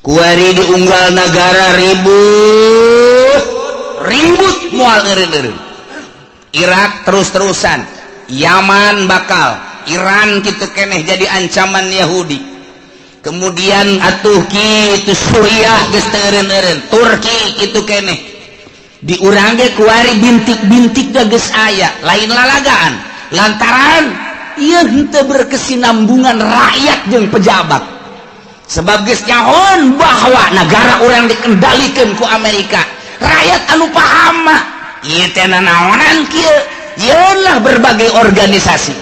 kuari di unggal negara ribut moal eureun-eureun. Irak terus-terusan, Yaman bakal, Iran kitu keneh jadi ancaman Yahudi. Kemudian atuh kitu Suriah geus teu eureun-eureun, Turki kitu keneh. Di urang ge kuari bintik-bintik geus aya, lain lalagaan. Lantaran ieu henteu berkesinambungan rakyat jeung pejabat. Sebab geus nyahoan bahwa negara urang dikendalikeun ku Amerika. Rakyat anu paham mah ieu teh naonan kieu? Yeunlah berbagai organisasi,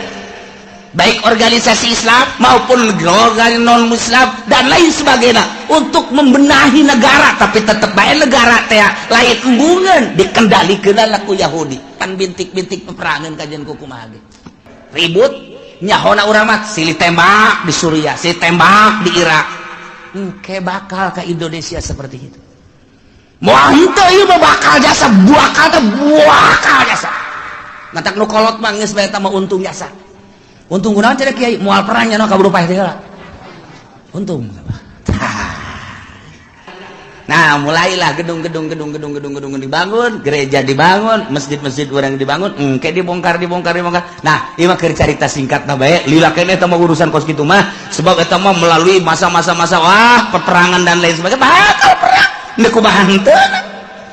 baik organisasi Islam maupun organisasi non Muslim dan lain sebagainya, untuk membenahi negara, tapi tetap bae negara teh lain embungeun dikendalikeun ku Yahudi. Pan bintik-bintik peperangan kajian kumaha ge. Ribut nyahona urang mah silih tembak di Suriah, silih tembak di Irak. Engke bakal ke Indonesia seperti itu. Moal henteu ieu mah bakal jasa, bakal jasa. Matak nu kolot mah geus bae eta mah untung jasa. Untung kunaon cenah Kiai? Moal perang nya ka berupa teh heula. Untung. Nah, mulailah gedung-gedung dibangun, gereja dibangun, masjid-masjid urang dibangun, engke dibongkar. Nah, ieu mah keur carita singkatna bae, lila keneh eta mah urusan kos kitu mah, sebab eta mah melalui masa-masa peperangan dan lain sebagainya, bakal perang. Nek kumaha henteu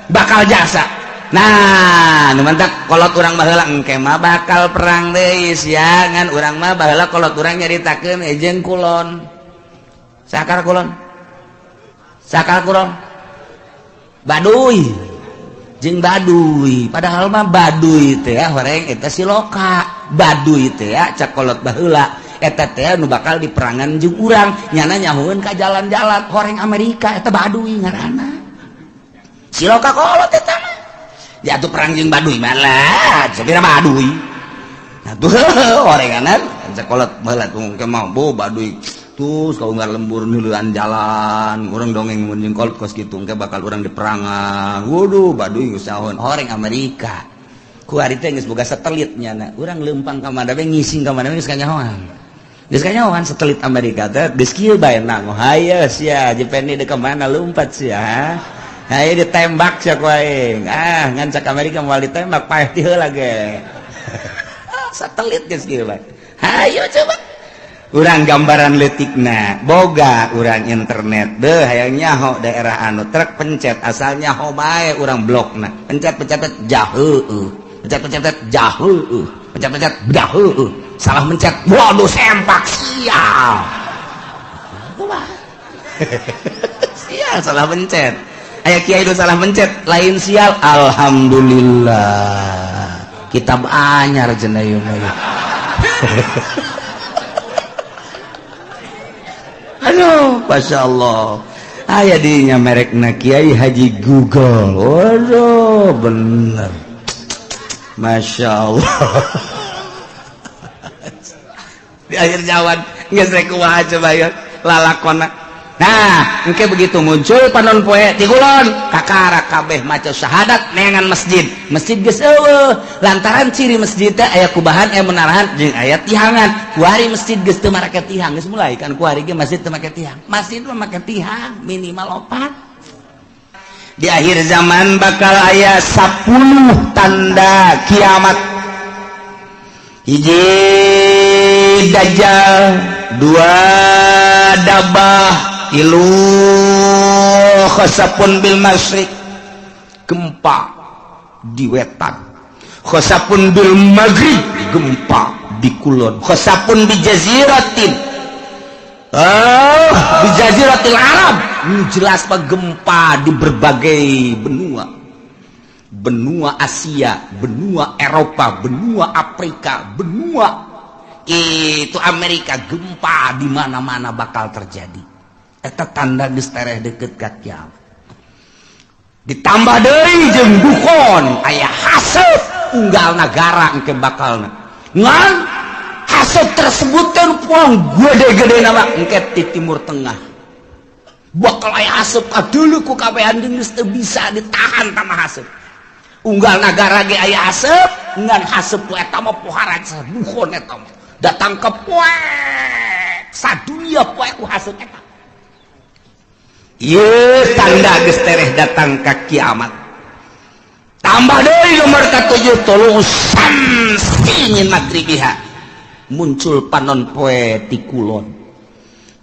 bakal jasa. Nah, nu mantak kolot urang baheula engke mah bakal perang deui sia, ngan urang mah baheula kolot urang nyaritakeun ejeung kulon. Sakar kulon? Baduy jeung baduy, padahal mah baduy teh horeng eta siloka. Baduy teh cak kolot baheula eta teh nu bakal diperangan jeung urang, nyana nyahoeun ka jalan-jalan horeng Amerika, eta baduy ngaranna. Siloka kolot eta mah. Ya atuh perang jeung baduy mah lah, sabira baduy. Nah tuh horenganan cak kolot baheula tong ke mah baduy. Terus kau nggak lembur nuluan jalan, orang dongeng munjing kolot kos gitu, engke bakal orang diperangan. Waduh, baduy usahawan orang Amerika. Kuari teh geus boga satelitnya, nah, orang lempang ka mana, ngising ka mana geus kanyahoan. Geus kanyahoan satelit Amerika teh, geus kieu bae nang, haye sia, jepeni dek mana lompat sia. Haye ditembak sia ku aing. Ah, ngan cak Amerika moal ditembak paeh ti heula ge. Satelit geus kieu bae. Hayo coba. Urang gambaran letikna boga urang internet deh hayang nyaho daerah anu trek pencet asal nyaho bae urang blokna pencet jaheueuh pencet jaheueuh pencet jaheueuh salah mencet waduh sempak sial sial salah mencet aya kiai nu salah mencet lain sial alhamdulillah kitab anyar cenah ieu mah. Aduh, Masya Allah. Aya dinya merekna Kiai Haji Google. Waduh, bener. Masya Allah. Di akhir jawan, geus rek kumaha coba ya lalakonna. Nah, engke begitu muncul panon poe ti kulon, kakara kabeh maca syahadat neangan masjid. Masjid geus eueuh, lantaran ciri masjid teh aya kubahan aya menarahan jeung aya tihangan. Kuari masjid geus teu make tihang, geus mulai kan kuari ge masjid teu make tihang. Masjid mah make tihang minimal 4. Di akhir zaman bakal aya 10 tanda kiamat. Hiji dajjal, 2 dabah, 3 khasapun bil masyriq, gempa di wetan, khasapun bil maghrib, gempa di kulon, khasapun bi jaziratin, di jaziratil Arab. Ini jelas pak gempa di berbagai benua Asia, benua Eropa, benua Afrika, benua itu Amerika, gempa di mana-mana bakal terjadi. Eta tanda geus tereh deukeut ka kiamat. Ditambah deui jeung dukon aya haseup unggal nagara engke bakalna. Ngan haseup tersebut teh poang gede-gede nama engke di timur tengah. Bakal aya haseup kadeuleu ku kabehan geus teu bisa ditahan tama haseup. Unggal nagara ge aya haseup, ngan haseup eta mah poharan dukon eta mah. Datang ke poe sadunya poe ku haseup eta. Ieu tanda geus tereh datang ka kiamat. Tambah deui nomor ka-7 tulusan min magribiha. Muncul panon poe ti kulon.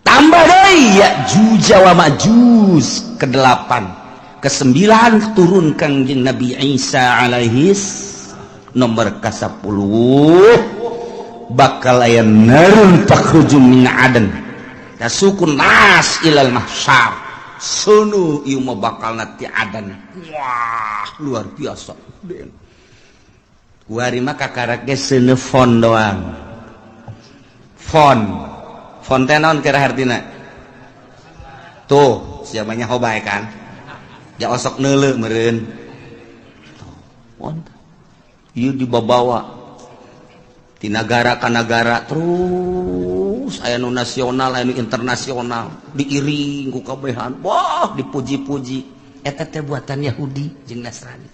Tambah deui Ya'juj wa Ma'juj ke-8. Ke-9 turun Kangjeng Nabi Isa alaihis nomor ka-10 bakal aya narun takhruju min adan tasukun nas ilal mahsyar sunu ieu mah bakal ti adan. Wah luar biasa kuari mah kakarak ge seuneu fon doang fon teh naon kira hartina tuh siapanya hobay kan ya osok neuleuh meureun ieu dibawa di negara ka negara terus aya nu nasional aya nu internasional diiring ku kabehan wah dipuji-puji eta teh buatan Yahudi jeung Nasrani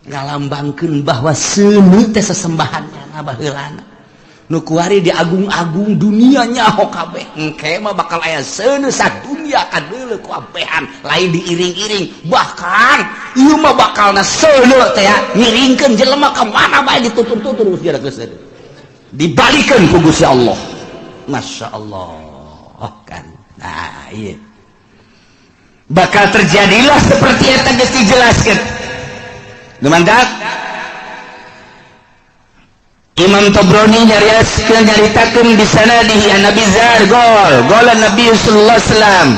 ngalambangkeun bahwa seuneu teh sesembahannya baheulana nu kuari diagung-agung dunia nyaho kabeh engke mah bakal aya seuneu sadunya kadeuleu ku abehan lain diiring-iring bahkan ieu mah bakalna seuneu teh ngiringkeun jelema ka mana bae ditutur-tutur geus dibalikeun ku Gusti Allah. Masya Allah kan. Nah iya bakal terjadilah seperti eta geus dijelaskeun. Lumandak Imam Tabrani nyaritakeun di sanadihi an Nabi Zar qala Nabi sallallahu alaihi wasallam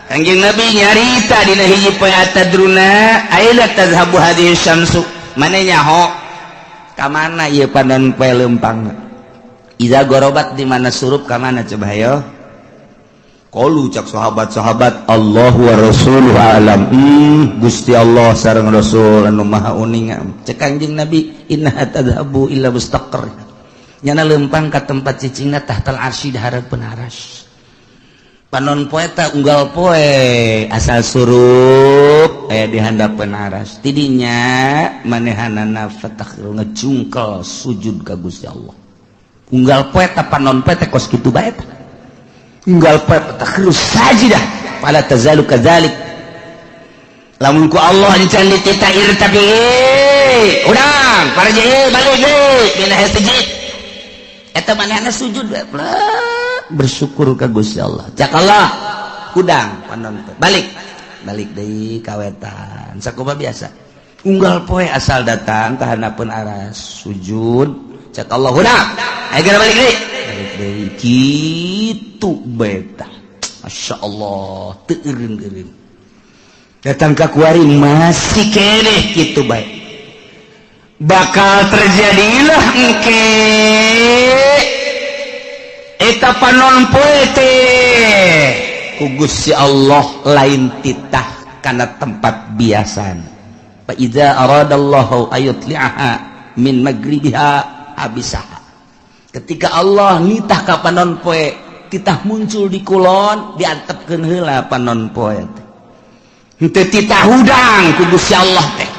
Kangjeng Nabi nyarita dina hiji poe atadruna aila tazhabu hadhihi syamsu mane nyaho ka mana ieu panon poe leumpang iza gorobat di mana surup ka mana coba hayo qalu cak sahabat-sahabat Allahu wa rasuluhu alam Gusti Allah sareng Rasul anu maha uning cek Kangjeng Nabi inna tadhabu illa mustaqir nyana leumpang ka tempat cicingna tahtal arsy dihareupeun aras panon poe ta unggal poe asal surup aya di handapeun aras tidinya manehanana fatakhir ngejungkel sujud ka Gusti Allah unggal poe ta panon poe teh kos kitu bae ta unggal poe fatakhir sajidah fala tazalu kadzalik lamun ku Allah dican ditita irtabi urang parje balik deui dina hiji eta manehna sujud bae bersyukur ka Gusti Allah cak Allah kudang panon balik deui kawetan sakumaha biasa unggal poe asal datang ka handapeun aras sujud cak Allah kudang aya balik deui kitu beta Masya Allah teu eureun datang ka kuari masih keneh kitu bae bakal terjadilah engke eta panon poe teh ku Gusti Allah lain titah kana tempat biasan fa idza aradallahu ayutli'aha min magribiha abisaha ketika Allah nitah ka panon poe titah muncul di kulon diantepkeun heula panon poe teh henteu titah hudang ku Gusti Allah teh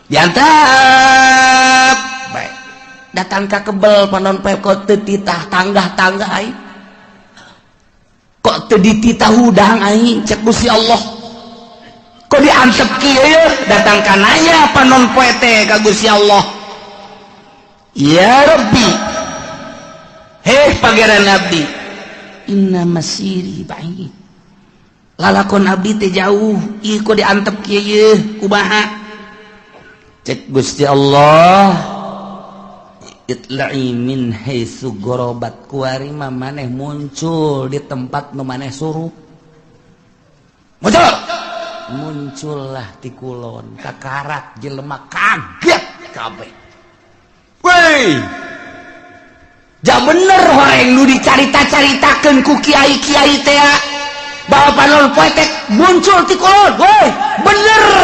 diantep bae datang ka kebel panon poe kok teu titah tanggah-tanggah ai kok teu dititah hudang ai cek Gusti Allah kok diantep kieu datang ka nanya panon poe teh ka Gusti Allah ya Rabbi heh pangeran abdi inna masiri ba'id lalakon abdi teh jauh ieu kok diantep kieu kumaha cek Gusti Allah itla'i min haitsu gorobat kuari mah maneh muncul di tempat nu maneh surup muncullah ti kulon kakarak jelema kaget kabeh weh ja bener horeng nu dicarita-caritakeun ku kiai-kiai teh bahwa panon poe teh muncul ti kulon weh bener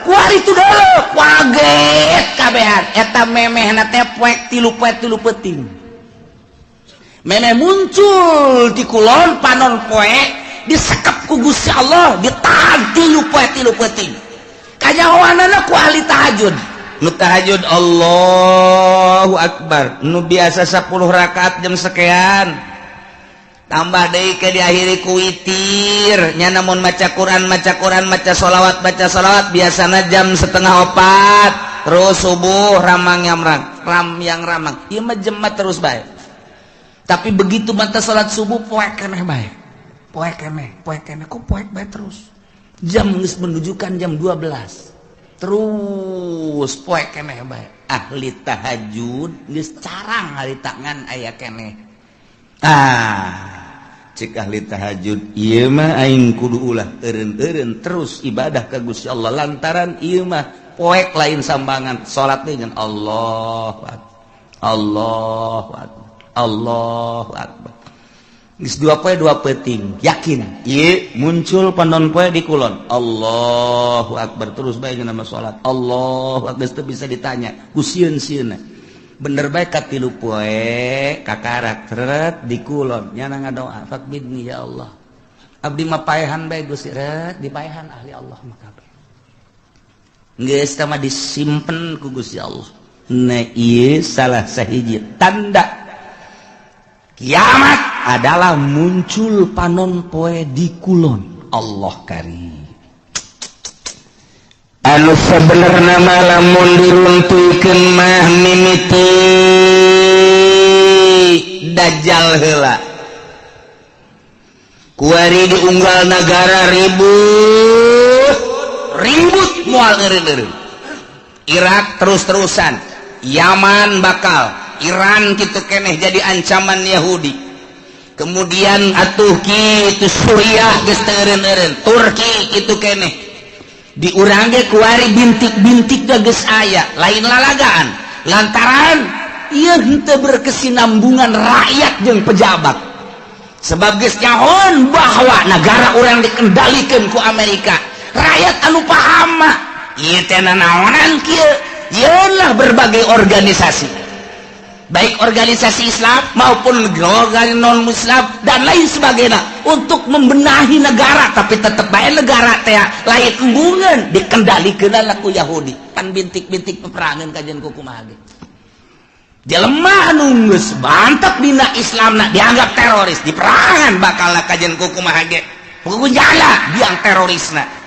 kuari itu dulu kaget kabehan eta memehna teh poek tilu peuting memeh muncul di kulon panon poe disekep ku Gusti Allah ditahan tilu peuting kanyahoanana ku ahli tahajud nu tahajud Allahu Akbar nu biasa 10 rakaat jam sekian tambah deui ke diakhiri ku witir nya namun maca Quran maca sholawat biasana jam 3:30 terus subuh ramang yang ramang ieu mah jemaat terus bae tapi begitu mata salat subuh poek keneh bae poek keneh kok poek bae terus jam geus menunjukkan jam 12 terus poek keneh bae ahli tahajud geus carang hari tangan aya keneh cik ahli tahajud ieu mah aing kudu ulah eureun-eureun terus ibadah ka Gusti Allah lantaran ieu mah poek lain sambangan salat teh jeung Allahu akbar Allahu akbar Allahu akbar geus dua poe dua penting yakin ieu muncul panon poe di kulon Allahu akbar terus bae nama salat Allahu akbar teu bisa ditanya ku sieun-sieunna bener baik katilu poe kakarak teret di kulon nyana ngadoa fakbidni ya Allah abdi mah paehan bae Gusti ret dipaehan ahli Allah mah kabeh geus tah mah disimpen ku Gusti Allah na ieu salah sahiji tanda kiamat adalah muncul panon poe di kulon Allah karim anu sebenarnya lamun diruntuikeun mah mimiti dajjal heula kuari diunggal negara ribut moal eureun-eureun Irak terus-terusan Yaman bakal Iran kitu keneh jadi ancaman Yahudi kemudian atuh kitu Suriah geus teu eureun-eureun Turki kitu keneh di urang ge kuari bintik-bintik geus aya lain lalagaan lantaran ieu henteu berkesinambungan rakyat jeung pejabat sebab geus nyahoan bahwa negara urang dikendalikeun ku Amerika rakyat anu paham mah ieu teh naonan kieu yeunlah berbagai organisasi baik organisasi Islam maupun organisasi non-Islam dan lain sebagainya untuk membenahi negara tapi tetap baik negara teh lain embungan dikendalikeun ku Yahudi pan bintik-bintik peperangan kajian kumaha ge jelema anu geus mantap dina Islamna dianggap teroris di perangan bakal kajian kumaha ge pokoknya jala biang terorisna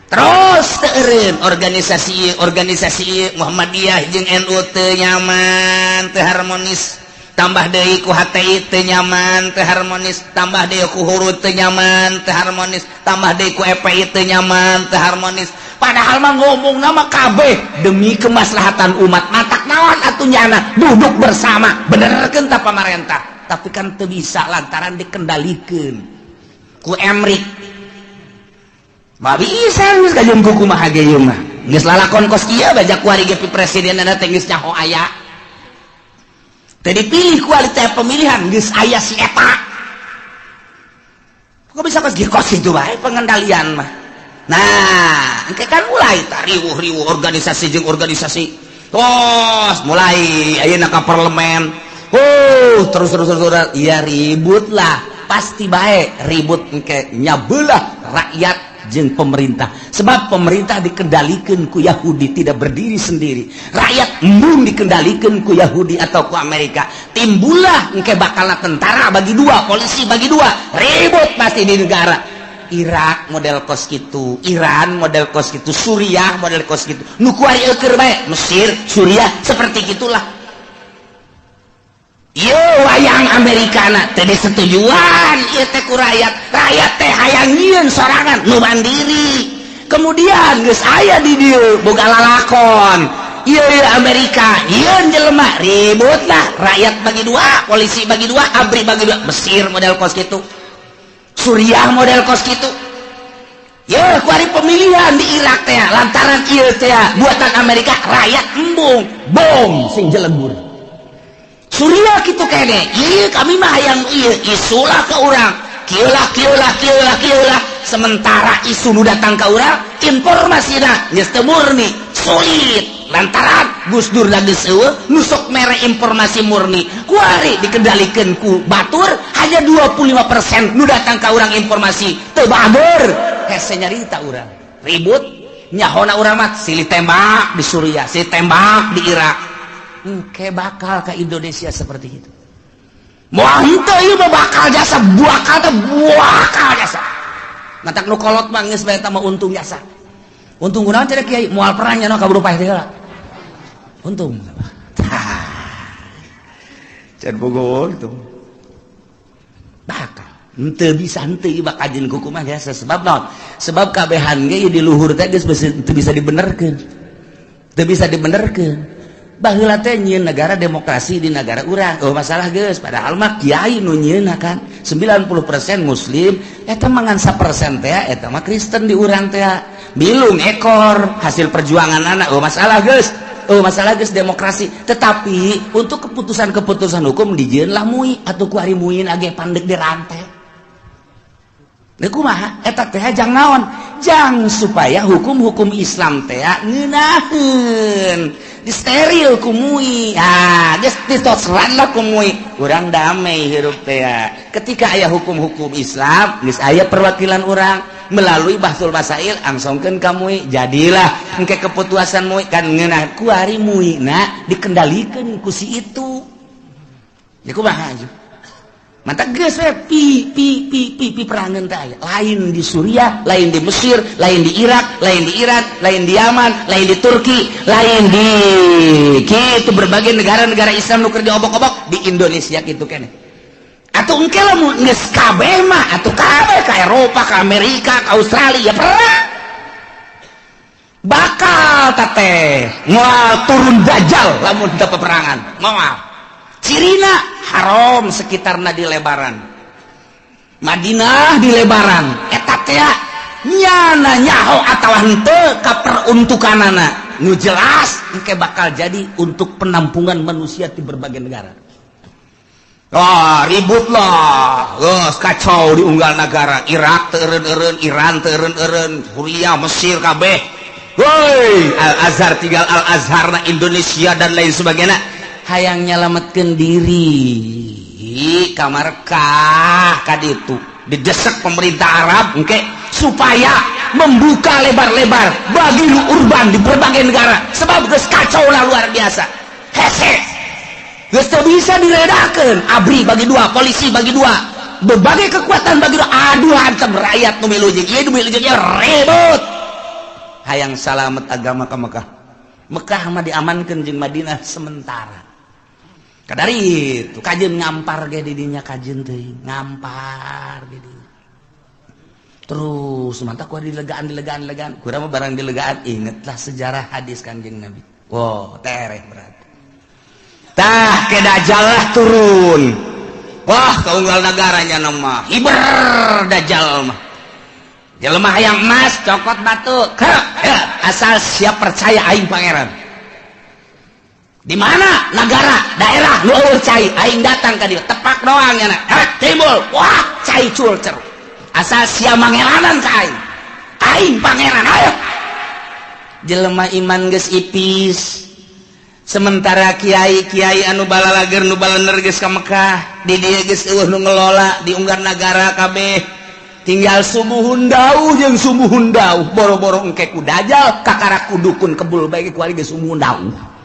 terus teureun organisasi Muhammadiyah jeung NU teu nyaman teu harmonis tambah deui ku HTI teu nyaman teu harmonis tambah deui ku Hurut teu nyaman teu harmonis tambah deui ku FPI teu nyaman teu harmonis padahal mah ngomongna mah kabeh demi kemaslahatan umat matak naon atuh nyana duduk bersama benerkeun ta pamarentah tapi kan teu bisa lantaran dikendalikeun ku Emrik mah bisa geus kajian kumaha ge ieu mah geus lalakon kos kieu bajak kuari ge presidenna teh geus nyaho aya teh dipilih kualitas pemilihan geus aya si eta kok bisa kos itu bae pengendalian mah nah engke kan mulai riwuh organisasi jeung organisasi tos mulai ayeuna ka parlemen terus iya ribut lah pasti bae ribut engke nyabelah rakyat jeung pemerintah sebab pemerintah dikendalikan ku Yahudi tidak berdiri sendiri rakyat embung dikendalikan ku Yahudi atau ku Amerika timbullah engke bakalna tentara bagi dua polisi bagi dua ribut pasti di negara Irak model kos kitu Iran model kos kitu Suriah model kos kitu nu kuari eukeur bae Mesir Suriah seperti gitulah ieu wayang Amerikana teh disetujuan ieu teh ku rakyat teh hayang nyieun sorangan nu mandiri kemudian geus aya di dieu boga lalakon ieu Amerika ieu jelema ribut lah rakyat bagi dua polisi bagi dua abri bagi dua Mesir model kos kitu Suriah model kos kitu ieu kuari pemilihan di Irak teh lantaran ieu teh buatan Amerika rakyat embung bom sing jelebur Suriah gitu kene iya kami mah yang iya isulah ke orang kieulah sementara isu nu datang ke orang informasinya geus teu murni sulit lantaran Gus Dur lagi eueuh nu sok mere informasi murni kuari dikendalikeun ku batur hanya 25% nu datang ke orang informasi teu baber hese nyarita urang ribut nyahona urang mah silih tembak di Suriah silih tembak di Irak engke bakal ke Indonesia seperti itu moal henteu ieu mah bakal jasa bakal jasa ngatak nu kolot mah geus bae eta mah untung jasa untung kunaon cenah kiai moal perang nya kaburu paeh teh heula untung can bogo itu bakal henteu bisa henteu bakal jin kuku mah jasa sebab naon sebab kabehan ge di luhur teh geus teu bisa dibenerkeun teu bisa dibenerkeun baheula teh nyieun negara demokrasi di negara urang oh masalah geus padahal mah kiai nu nyieunna kan 90% muslim eta mangan 1% teh eta mah Kristen di urang teh bilung ekor hasil perjuangan anak oh masalah geus demokrasi tetapi untuk keputusan hukum dijieun lah mui atuh ku ari muin age pandeg dirantai Nih kumaha eta teh jang naon jang supaya hukum Islam teh ngeunaheun disteril ku mui geus ditosran lah ku mui urang damai hirup teh ketika aya hukum Islam geus aya perwakilan urang melalui bahsul masail angsongkeun ka mui jadilah engke keputusan mui kan ngeunah ku ari muina dikendalikeun ku si itu ya kumaha mantap geus we pi perangan teh lain di Suriah lain di Mesir lain di Irak lain di Yaman lain di Turki lain di kitu berbagai negara-negara Islam nu keur diobok-obok di Indonesia kitu keneh atuh engke lamun geus kabeh mah atuh kabeh ka Eropa ka Amerika ka Australia perang bakal teh moal turun dajjal lamun teu peperangan moal cirina haram sekitarna di lebaran Madinah di lebaran eta teh nyana nyaho atawa henteu ka peruntukanana nu jelas engke bakal jadi untuk penampungan manusia di berbagai negara ribut lah geus kacau di unggal negara Irak teu eureun-eureun Iran teu eureun-eureun Suriah Mesir kabeh woi Al-Azhar tinggal Al-Azhar na Indonesia dan lain sebagainya hayang nyalametkeun diri ka Markah ka ditu didesak pemerintah Arab engke supaya membuka lebar-lebar bagi urban di berbagai negara sebab geus kacau lah luar biasa hese geus teu bisa diredakeun abri bagi dua polisi bagi dua berbagai kekuatan bagi dua aduh hancam rakyat nu milu jeung ieu nu milu jeung ribut hayang salamet agama ka Mekah mah diamankeun jeung Madinah sementara kadari itu kajeun ngampar ge di dinya kajeun teuing ngampar ge dinya terus mantap ku dilegaan kurang mah barang dilegaan ingetlah sejarah hadis Kanjeng Nabi wow tereh berat tah ke dajjal lah turun wah kaunggal negaranya nama hiber dajjal mah jelema hayang emas cokot batu asal siap percaya aing pangeran di mana negara daerah lu eueuh cai aing datang ka dieu tepak doang nya timbul wah cai culcer asal sia mangelanan ka aing pangeran ayo jelema iman geus ipis sementara kiai anu balalager nu balener geus ka Mekah di dieu geus eueuh nu ngelola di unggar nagara kabeh tinggal sumuhun dauh jeung sumuhun dauh boro-boro engke ku dajal kakara kudukun kebul bae ku ari geus sumuhun dauh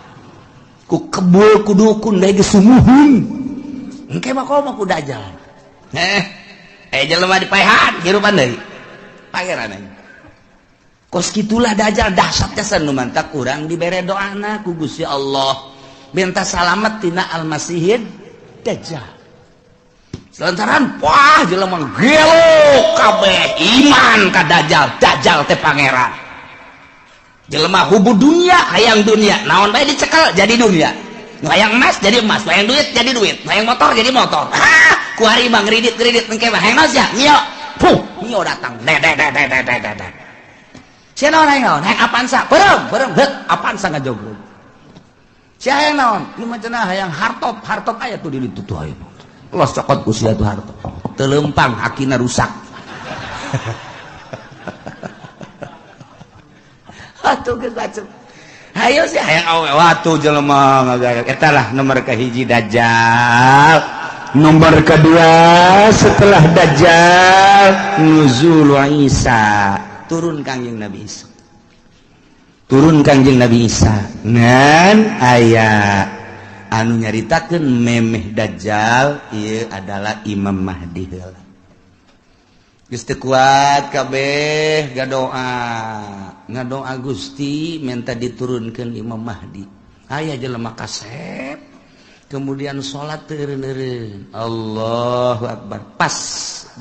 ku kebul ku dukun bae geus sumuhun engke mah komo ku dajal jelema dipaehan hirupan deui pangeran aing kos kitulah dajal dahsyat jasan nu mantap urang dibere doana ku Gusti Allah minta salamet tina al-masihid dajjal lantaran wah jelema gelo kabeh iman ka dajjal teh pangeran jelema hubu dunia hayang dunia naon bae dicekel jadi dunia hayang emas jadi emas hayang duit jadi duit hayang motor jadi motor ku ari mah ngridit engke mah hayang naon sia mio datang sia naon hayang Avanza berem Avanza ngajogrog sia hayang naon ieu mah cenah hayang hartop aya tuh di ditu tuh aya los cokot ku sia tuh hartop teu leumpang hakina rusak atuh geus bacem hayo sih hayang awe watu jelema ngagarak eta lah nomor kahiji dajjal nomor kedua setelah dajjal nuzul Isa turun Kanjeng Nabi Isa ngan aya anu nyaritakeun memeh Dajjal ieu adalah Imam Mahdi heula. Geus teu kuat kabeh ngadoa Gusti minta diturunkeun Imam Mahdi. Aya jelema kasep kemudian salat teureun-eureun. Allahu Akbar. Pas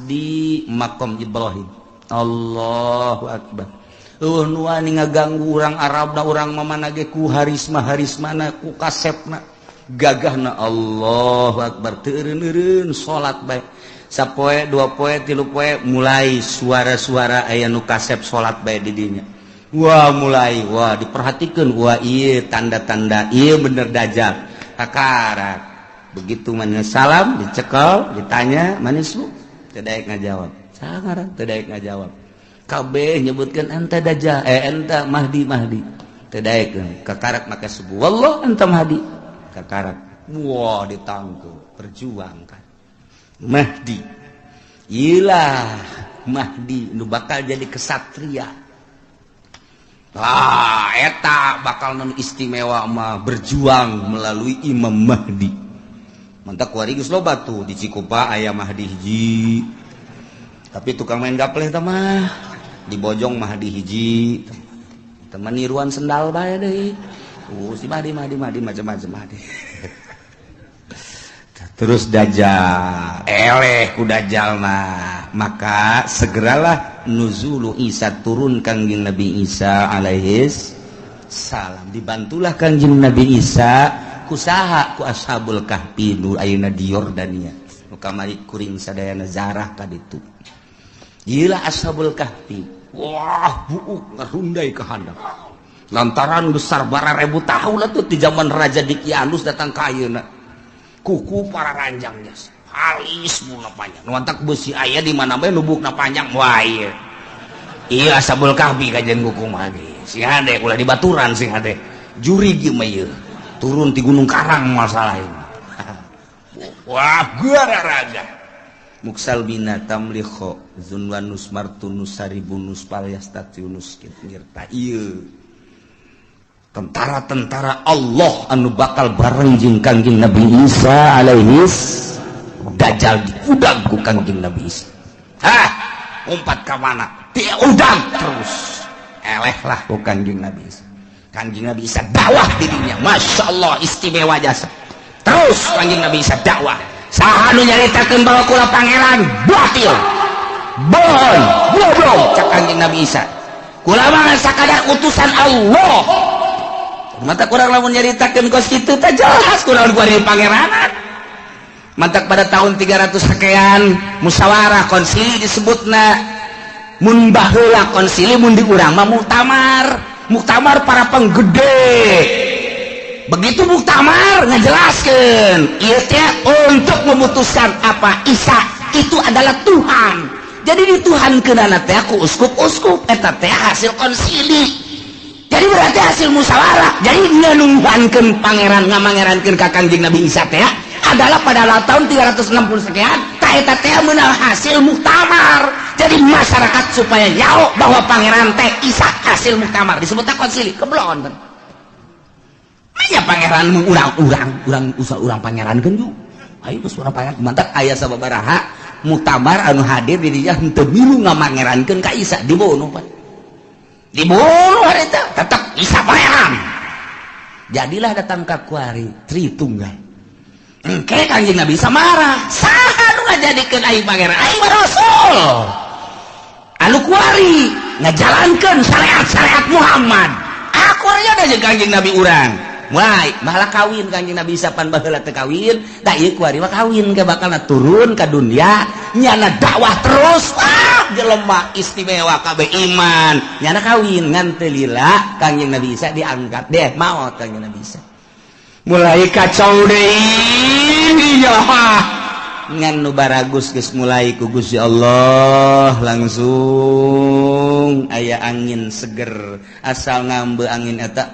di makom Ibrahim. Allahu Akbar. Nu wani ngaganggu urang Arabna urang mamana ge ku harisma-harismana ku kasepna gagahna. Allahu Akbar. Teureun-eureun salat bae. Sapoe, 2 poe, 3 poe mulai suara-suara aya nu kasep salat bae di dinya. Wah mulai, wah diperhatikeun, wah ieu tanda-tanda ieu bener Dajjal. Kakarak. Begitu mana salam dicekel, ditanya manis lu, teu daek ngajawab. Sangaran teu daek ngajawab. Kabeh nyebutkeun ente Dajjal, ente Mahdi. Teu daek. Kakarak make subuh. Wallah ente Mahdi. Kakarak. Wah ditangkeu, perjuangkan. Mahdi ilah Mahdi nu bakal jadi kesatria. Eta bakal non istimewa mah berjuang melalui Imam Mahdi. Mantak kuari geus loba tuh di Cikupa aya Mahdi hiji. Tapi tukang main gapleh teh mah di Bojong Mahdi hiji. Teman niruan sendal bae deui. Si Mahdi macam-macam Mahdi. Terus Dajjal eleh ku Dajjal maka segeralah nuzulu Isa turun kangjeng Nabi Isa alaihis salam. Dibantulah kangjeng Nabi Isa kusaha ku ashabul kahfi nu ayeuna di Yordania nu kamari kuring sadayana zarah ka ditu. Ieu ashabul kahfi. Wah buuk ngarundai ka handap lantaran besar bararebu tahun atuh ti zaman Raja Dikianus datang ka ayeuna. Kuku para ranjangnya halis muna panjang nuantak besi aya di mana bae nubukna panjang. Wah iya ashabul kahfi kajian kuku mah ge sing hade ulah dibaturan sing hade juri ge mah ieu turun ti Gunung Karang masalah ini. Wah guara raga muksal bina tamlikho zunwanus martunus saribunus palyastatiunus ngirta ieu tentara-tentara Allah anu bakal bareng jeung kangjeng Nabi Isa alaihis Dajjal diudang ku kangjeng Nabi Isa. Umpat ka mana? Dia udang terus. Elehlah ku kangjeng Nabi Isa. Kangjeng Nabi Isa dakwah dirinya. Masya Allah istimewa jasa. Terus kangjeng Nabi Isa dakwah. Saha nu nyaritakeun bahwa kula pangeran batil. Bohong, goblok cak kangjeng Nabi Isa. Kula mah sakadar utusan Allah. Mata kurang lamun nyaritakeun kos kitu teh jelas kurang kuari pangeranan. Mantak pada tahun 300 sekian musyawarah konsili disebutna mun baheula konsili mun di urang mah muktamar para penggede. Begitu muktamar ngajelaskeun ieu teh untuk memutuskan apa Isa itu adalah Tuhan. Jadi dituhankeunana teh ku uskup-uskup eta teh hasil konsili. Jadi berarti hasil musyawarah. Jadi ngenuhankeun pangeran ngamangerankeun ka kangjeng Nabi Isa teh adalah pada tahun 360 sekian ta eta teh meunang hasil muktamar. Jadi masyarakat supaya nyaho bahwa pangeran teh Isa hasil muktamar disebutna konsili keblon. Aya pangeran urang pangerankeun ju. Ayo geus urang pangeran mantap aya sababaraha muktamar anu hadir di dinya henteu milu ngamangerankeun ka Isa dibunuh pan. Dibunuh harita tetap Isa pangeran. Jadilah datang ka kuari Tritunggal. Engke kangjeng Nabi Isa marah. Saha nu ngajadikeun aing pangeran? Aing mah rasul. Anu kuari ngajalankeun syariat Muhammad. Aku aya da jeung kangjeng Nabi urang. Wai, malah kawin kangjeng Nabi Isa pan baheula teu kawin, da ieu kuari mah kawin ke bakalna turun ka dunia, nyana dakwah terus. Jelema istimewa kabeh iman nyana kawin ngan teu lila kangjeng Nabi Isa diangkat deh maot kangjeng Nabi Isa mulai kacau deui ya ngan nu baragus geus mulai ku Gusti Allah langsung aya angin seger asal ngambe angin eta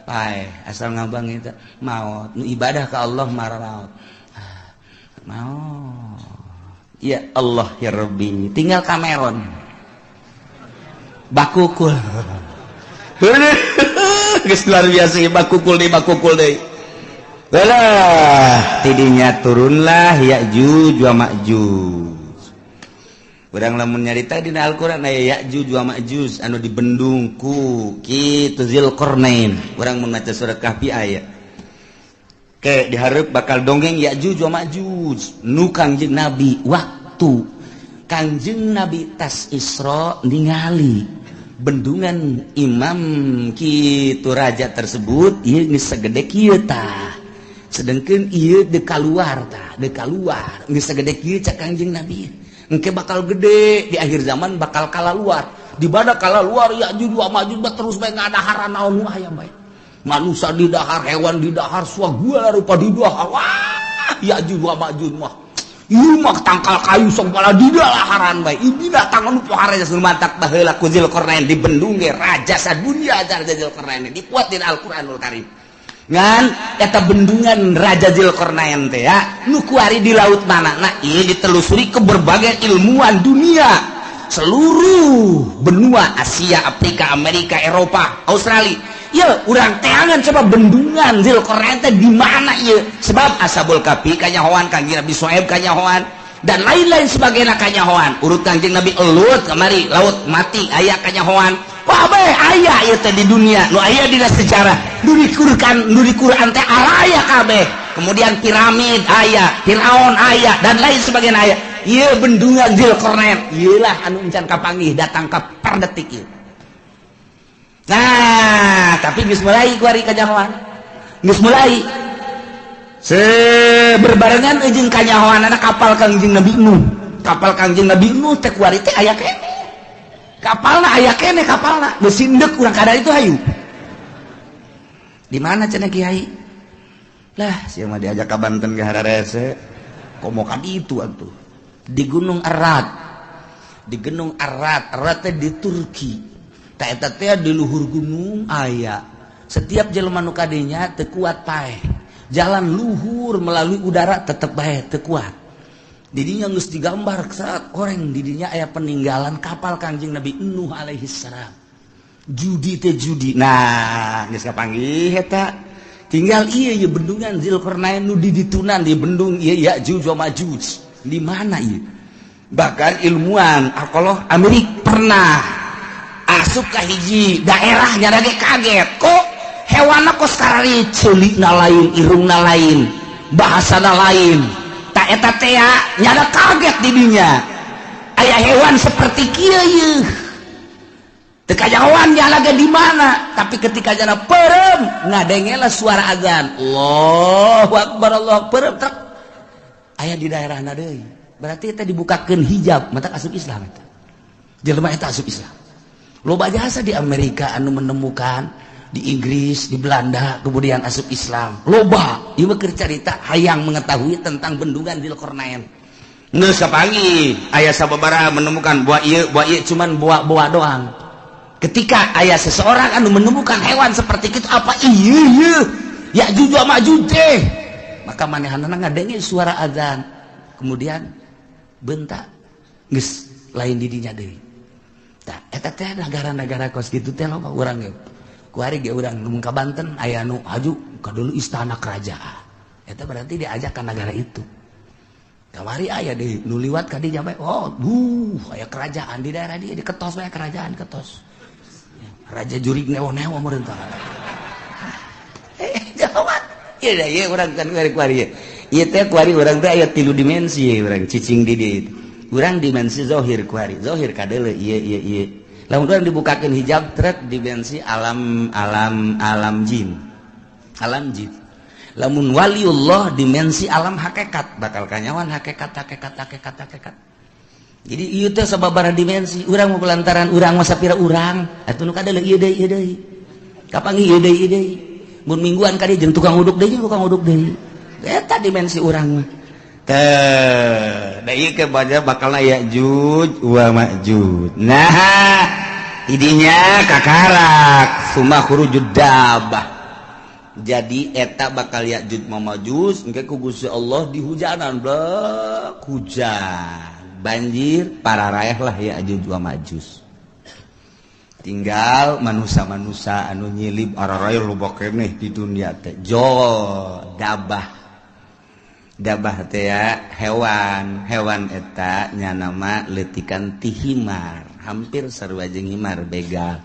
pae asal ngambe angin eta maot nu ibadah ka Allah maraot maot. Ya Allah ya Rabbi tinggal Cameron bakukul geus luar biasa bakukul deui Belah tidinya turunlah Ya'juj wa Ma'juj. Urang lamun nyarita dina Al-Qur'an aya Ya'juj wa Ma'juj anu dibendung ku kitu Zulkarnain. Urang mun maca surat Kahfi aya. Ke dihareup bakal dongeng Ya'juj wa Ma'juj nu Kangjeng Nabi waktu Kangjeng Nabi tas Isra ningali bendungan imam kitu raja tersebut ieu geus sagede kieu tah. Sedangkan iya de kaluar geus sagede kieu cak Kangjeng Nabi engke bakal gede di akhir zaman bakal kalaluar di bada kalaluar Ya'juj wa Ma'juj terus bae ngadaharan naon aya bae manusia di dahar hewan di dahar suagua rupa di dahar wah Ya'juj wa Ma'juj mah ieu mah tangkal kayu sok bala di daharan bae ieu datang anu pohara geus mantak baheula ku Zulkarnain di bendung ge raja sadunya jar Zulkarnain dipuat dina Al-Qur'anul Karim ngan eta bendungan Raja Zulkarnain teh ya nu kuari di laut mana nah ini ditelusuri ke berbagai ilmuwan dunia seluruh benua Asia, Afrika, Amerika, Eropa, Australia ya urang teangan coba bendungan Zulkarnain teh di mana ieu sebab Ashabul Kahfi kanyahoan Kangjeng Nabi Syuaib kanyahoan dan lain-lain sebagainya kanyahoan urut Kangjeng Nabi Elut kamari laut mati aya kanyahoan kabeh aya ieu teh di dunia nu aya dina sejarah nu di Quran teh aya kabeh kemudian piramid aya Firaun aya dan lain sebagainya aya ieu bendungan Zulkarnain ieulah anu encan kapanggih datang ka perdetik ieu nah tapi geus mulai kuari kanyahoan geus mulai berbarengan jeung kanyahoanana kapal Kangjeng Nabi Nuh teh kuari teh aya kene kapalna aya kene kapalna mesin deuk urang kada itu hayu di mana cenah Kiai lah sia mah diajak ka Banten ge hararese komo ka ditu atuh di Gunung Arad teh di Turki ta eta teh di luhur gunung aya setiap jelema nu kadinya teu kuat paeh jalan luhur melalui udara tetep bae teu kuat didinya geus digambar saat orang didinya aya peninggalan kapal Kangjeng Nabi Nuh alaihi salam judi nah geus kapanggih eta tinggal ieu bendungan Zulkarnain nu diditunan di bendung ieu Ya'juj wa Ma'juj di mana ieu bahkan ilmuwan alkohol Amerik pernah asup ka hiji daerah nya ge kaget kok hewanna kos karari ceulikna lain irungna lain bahasana lain tak eta teh nyada kaget didinya aya hewan seperti kieu teu kajawan nya lagi di mana tapi ketika jana perem ngadengela suara azan Allahu akbar perem aya di daerahna deui berarti eta dibukakeun hijab mata asup Islam eta jelema eta asup Islam loba jasa di Amerika anu menemukan di Inggris, di Belanda, kemudian asup Islam. Loba, ieu keur carita hayang mengetahui tentang bendungan Zulkarnain. Geus kapanggih aya sababaraha menemukan buah ieu cuman buah doang. Ketika aya seseorang anu menemukan hewan seperti itu apa ieu Ya'juj wa Ma'juj teh. Maka manehanna ngadenge suara azan. Kemudian bentak geus lain di dinya deui. Tah eta teh negara-negara kos kitu teh loba urang ge. Kuari ge urang mun ka Banten aya nu haju ka dulu istana kerajaan eta berarti diajak ka negara itu kamari aya di nu liwat ka dinya bae aya kerajaan di daerah dia diketos bae kerajaan ketos raja jurig newo-newo meureun tah jawab ieu da ieu urang kan kuari ieu teh kuari urang teh aya 3 dimensi urang cicing di dieu urang dimensi zahir kuari zahir kadeuleu ieu lamun urang dibukakeun hijab trek dimensi alam jin lamun waliullah dimensi alam hakikat bakal kanyawan hakikat jadi ieu teh sababaraha dimensi urang mah lantaran urang mah sapira urang atuh nu kadeuleu ieu deui kapanggih ieu deui mun mingguan ka dieu jeung tukang uduk deui eta dimensi urang mah da ieu ke baca bakalna Ya'juj wa Ma'juj nah idinya kakarak summa khurujud dabbah jadi eta bakal Ya'juj wa Ma'juj engke ku Gusti Allah dihujanan blek hujan banjir pararaeh lah Ya'juj wa Ma'juj tinggal manusia-manusia anu nyilib araraya loba keneh di dunia teh dabah teh ya hewan eta nya nama letikan ti himar hampir sarua jeung himar begal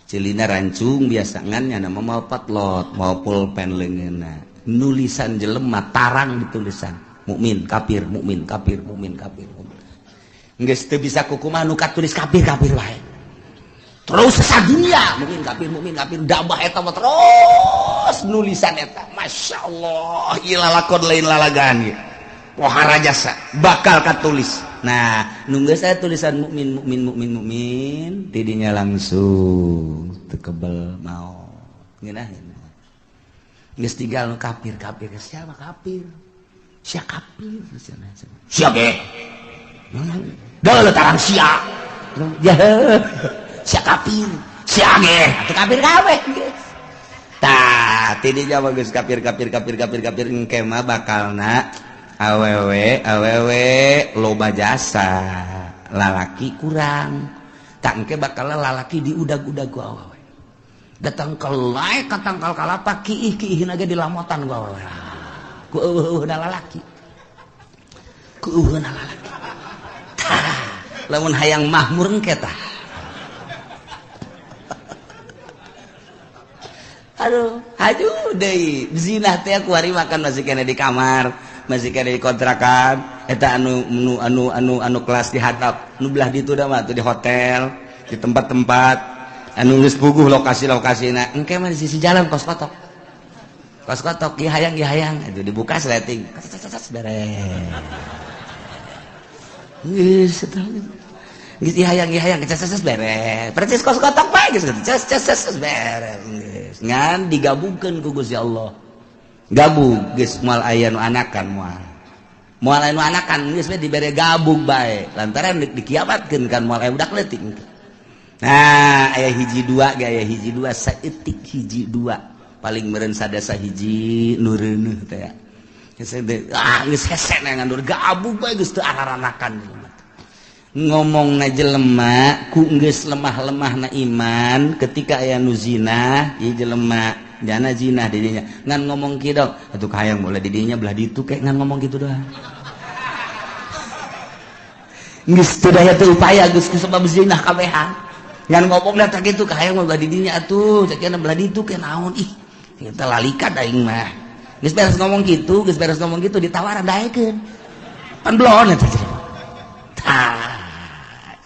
celina rancung biasa ngan nya nama mau patlot mau pulpen leungeunna nulisan jelema tarang ditulisan mukmin kafir geus teu bisa kukumaha nu katulis kafir wae terus sadunya mukmin kafir dabah eta mah terus nulisan eta masyaallah ieu lalakon lain lalagaan ge pohara jasa bakal katulis nah nu geus aya tulisan mukmin tidinya langsung teu kebel mau ngeunah geus tinggal nu kafir siapa kafir sia kafir sia ge deuh tarang sia ya sia kafir sia ge atuh kafir kabeh tah tidinya mah geus kafir engke mah bakalna awewe loba jasa lalaki kurang tak engke bakal lalaki diudag-udag ku awewe datang kelai katangkal kalapa kiih-kiihna ge dilamotan ku awewe ku eueuhna lalaki lamun hayang mahmur engke tah aduh deui zina teh kuari makan masih kena di kamar masih kena di kontrakan eta anu kelas di hatap nu belah ditu da mah tuh di hotel di tempat-tempat anu geus puguh lokasi-lokasina engke mah di sisi jalan kos kotok ieu hayang itu dibuka sleting beres geus eta geus hayang beres percis kos kotok bae geus beres ngan digabungkeun ku Gusti Allah gabung geus moal aya nu anakan moal aya nu anakan geus we dibere gabung bae lantaran dikiamatkeun kan moal aya budak leutik nah aya hiji dua saeutik hiji dua paling meureun sadasa hiji nu reuneuh teh ya geus hese ngandur gabung bae geus teu araranakan ngomongna jelema ku geus lemah-lemahna iman ketika aya nu zina ieu jelema jana zina didinya ngan ngomong kieu atuh hayang mulai didinya belah ditu kayak ngan ngomong gitu doang geus teu daya teu upaya geus sebab zina kabehan ngan ngomongna teh kitu hayang belah didinya atuh sakiana belah ditu ke naon ih kita lalikat aing mah geus beres ngomong gitu ditawaran daekeun pan blon eta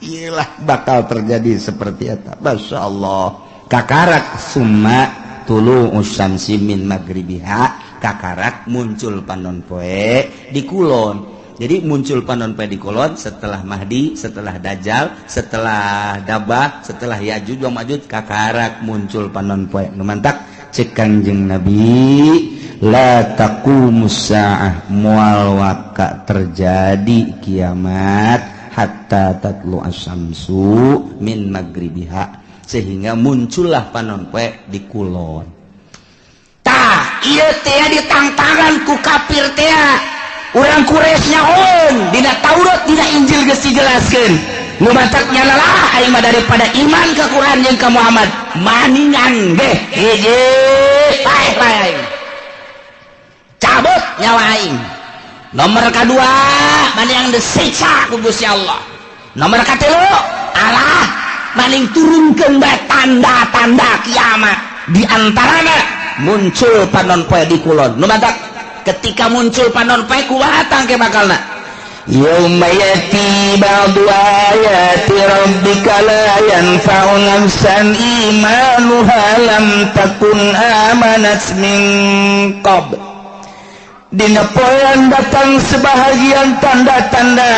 iyalah bakal terjadi seperti itu. Masya Allah kakarak summa tulu usyamsi min magribiha kakarak muncul panon poe di kulon jadi muncul panon poe di kulon setelah Mahdi setelah Dajjal setelah Dabah setelah Yajuj wa Majuj kakarak muncul panon poe numantak cek Kangjeng Nabi la taqumus saah moal waka terjadi kiamat hatta tatlu asyamsu min magribiha sehingga muncullah panon poe di kulon tah ieu teh ditangtangan ku kafir teh urang Quraisy nyaon dina Taurat dina Injil geus dijelaskeun nu matak nyalalah aing mah daripada iman ka Quran jeung ka Muhammad maningan ge hiji lain cabut nyawa aing. Nomor kedua mana yang disiksa ku Gusti Allah. Nomor katilu Allah maning turunkeun bae tanda-tanda kiamat di antarana muncul panon poe di kulon nu matak ketika muncul panon poe kumaha tangke bakalna yauma yati ba'du ayati rabbika la yanfa'u nafsan imanuha lam takun amanat min qabl dina poean datang sebahagian tanda-tanda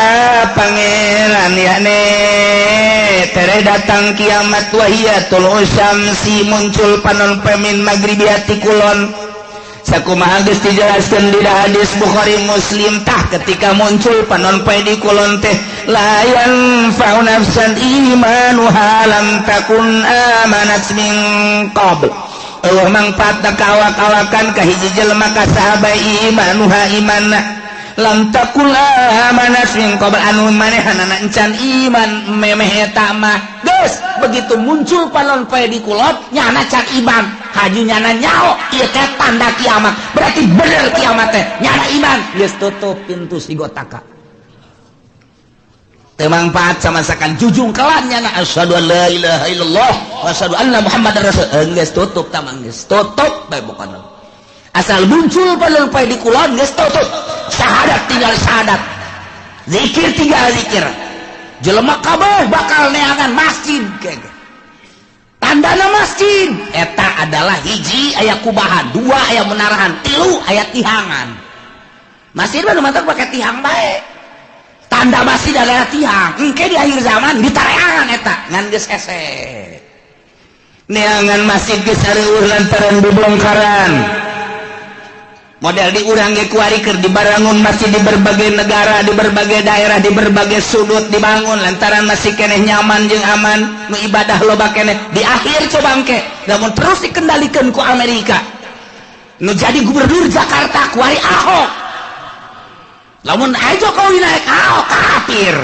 pangeran yakne tere datang kiamat wahiyatul usyamsi muncul panon pemin maghribiati kulon sakumaha geus dijelaskeun di hadis Bukhari Muslim tah ketika muncul panon poe di kulon teh la yanfa'u nafsan imanuha lam takun amanat min qabl Allah mangpaatna kawak-kawakan kahiji jelema ka sahabat imanuha imanna lam takul amanat min qabl anu manehanana encan iman memeh eta mah geus begitu muncul palon poe di kulot nyana can iman haju nyana nyao ieu teh tanda kiamat berarti bener kiamat teh nyana iman geus tutup pintu si gotaka teu mangpaat sama sakan jujung kelan nyana asyhadu an la ilaha illallah wa asyhadu anna muhammadar rasul geus tutup tamang geus tutup bae bukan asal muncul palon poe di kulot geus tutup syahadat tinggal syahadat zikir tinggal zikir jelema kabeh bakal neangan masjid tandana masjid eta adalah hiji aya kubahan dua aya menarahan tilu aya tihangan masjid mah mantak pakai tihang bae tanda masjid adalah tihang engke di akhir zaman ditareangan eta ngan geus ese neangan masjid geus sareueur lantaran dibongkaran model di urang ge kuari keur dibangun masjid di berbagai negara di berbagai daerah di berbagai sudut dibangun lantaran masih keneh nyaman jeung aman nu ibadah loba keneh di akhir coba engke namun terus dikendalikan ku Amerika nu jadi gubernur Jakarta kuari Ahok lamun aya Jokowi naik Ahok kafir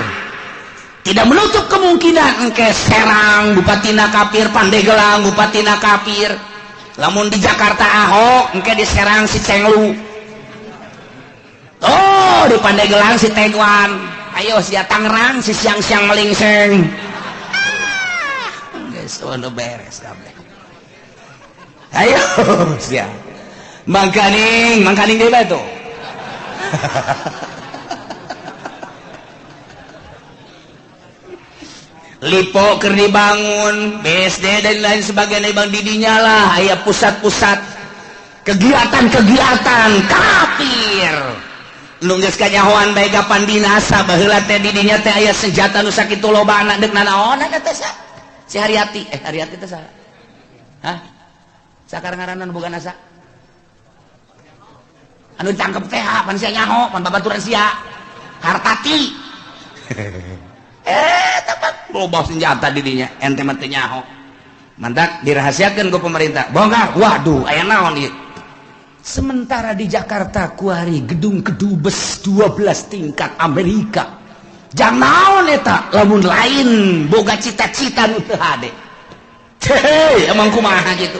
tidak menutup kemungkinan engke Serang bupatina kafir Pandeglang bupatina kafir lamun di Jakarta Ahok engke di Serang si Cenglu oh di Pandeglang si Tegwan ayo si Tangerang si siang-siang melingseng guys ono beres kabeh ayo sia mangkaning deui bae tuh Lipo keur dibangun, BSD dan lain sebagainya bang didinya lah, aya pusat-pusat kegiatan-kegiatan kafir. Nu geus kanyahoan bae gapan dinasa baheula teh didinya teh aya senjata nu sakitu lobana deuk nanaon eta teh sa? Si Haryati, Haryati teh saha? Hah? Sakar ngaranna nu boga nasa? Anu ditangkep teh pan sia nyaho, pan babaturan sia. Hartati. Tepat loba senjata didinya ente mah teu nyaho mantak dirahasiakeun ku pemerintah bongkar waduh aya naon ieu sementara di Jakarta kuari gedung kedubes 12 tingkat Amerika jang naon eta lamun lain boga cita-cita nu teu hade teh emang kumaha gitu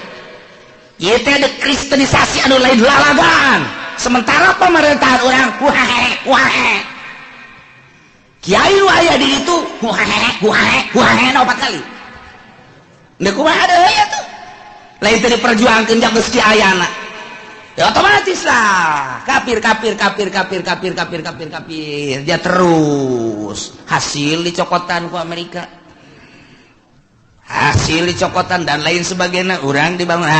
ieu teh dekristenisasi anu lain lalagan sementara pemerintahan urang wae kiai nu aya di ditu huahe opat kali neu kumaha deui aya tuh lain teh diperjuangkeun jang geus ki ayana ya otomatis lah kafir dia terus hasil dicokotan ku Amerika hasil dicokotan dan lain sebagainya urang dibangun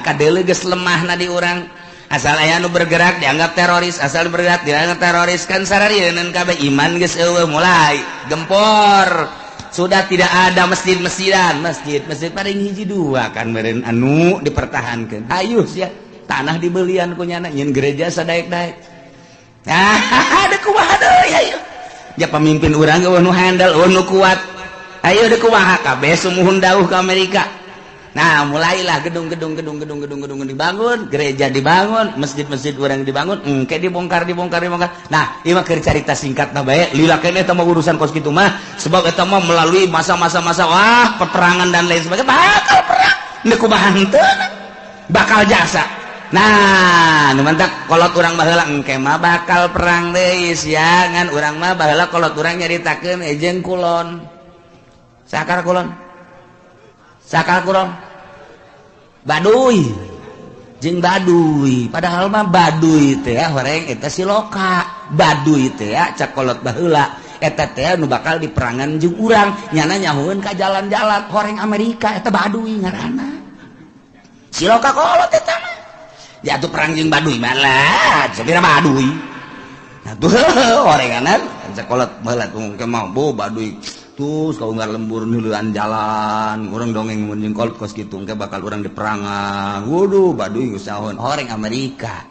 kadeuleu geus lemahna di urang asal aya nu bergerak dianggap teroris asal bergerak dianggap teroris kan sararieun kabeh iman geus eueuh mulai gempor sudah tidak ada masjid-masjidan masjid paling hiji dua kan meureun anu dipertahankeun ayo sia tanah dibelian ku nyana nyeun gereja sadaek-daek ada kumaha deui ayo ya pemimpin urang eueuh nu handal eueuh nu kuat ayo deuk kumaha kabeh sumuhun dawuh ka Amerika. Nah mulailah gedung-gedung dibangun, gereja dibangun, masjid-masjid orang dibangun, engke dibongkar. Nah, ieu mah keur carita singkatna bae, lila keneh eta mah urusan kos kitu mah, sebab eta mah melalui masa-masa peperangan dan lain sebagainya, bakal perang, neuk kumaha henteu, bakal jasa. Nah, nu mantak kolot urang baheula engke mah bakal perang deui sia, ngan urang mah baheula kolot urang nyaritakeun ejeng kulon. Sakar kulon? Baduy jeung baduy padahal mah baduy teh horeng eta si loka baduy teh cak kolot baheula eta teh nu bakal diperangan jeung urang nyana nyahoeun ka jalan-jalan horeng Amerika eta baduy ngaranna si loka kolot eta mah ya atuh perang jeung baduy malah sabira baduy atuh horenganan cak kolot baheula tong ke mah baduy terus kalau nggak lembur nuluan jalan orang dongeng menjeng kolot kos gitu nggak bakal orang diperangan waduh baduy usahon orang Amerika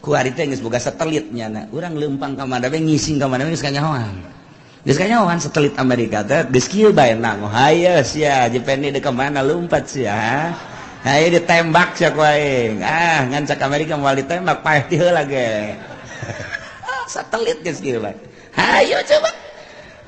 ku hari teh geus boga satelitnya na urang leumpang ka mana we ngising ka mana we geus kanyahoan satelit Amerika teh geus kieu bae nang haye sia jepeni deuk ka mana lompat sia haye ditembak sia ku aing ngan cak Amerika moal ditembak paeh ti heula ge satelit geus kieu bae hayo coba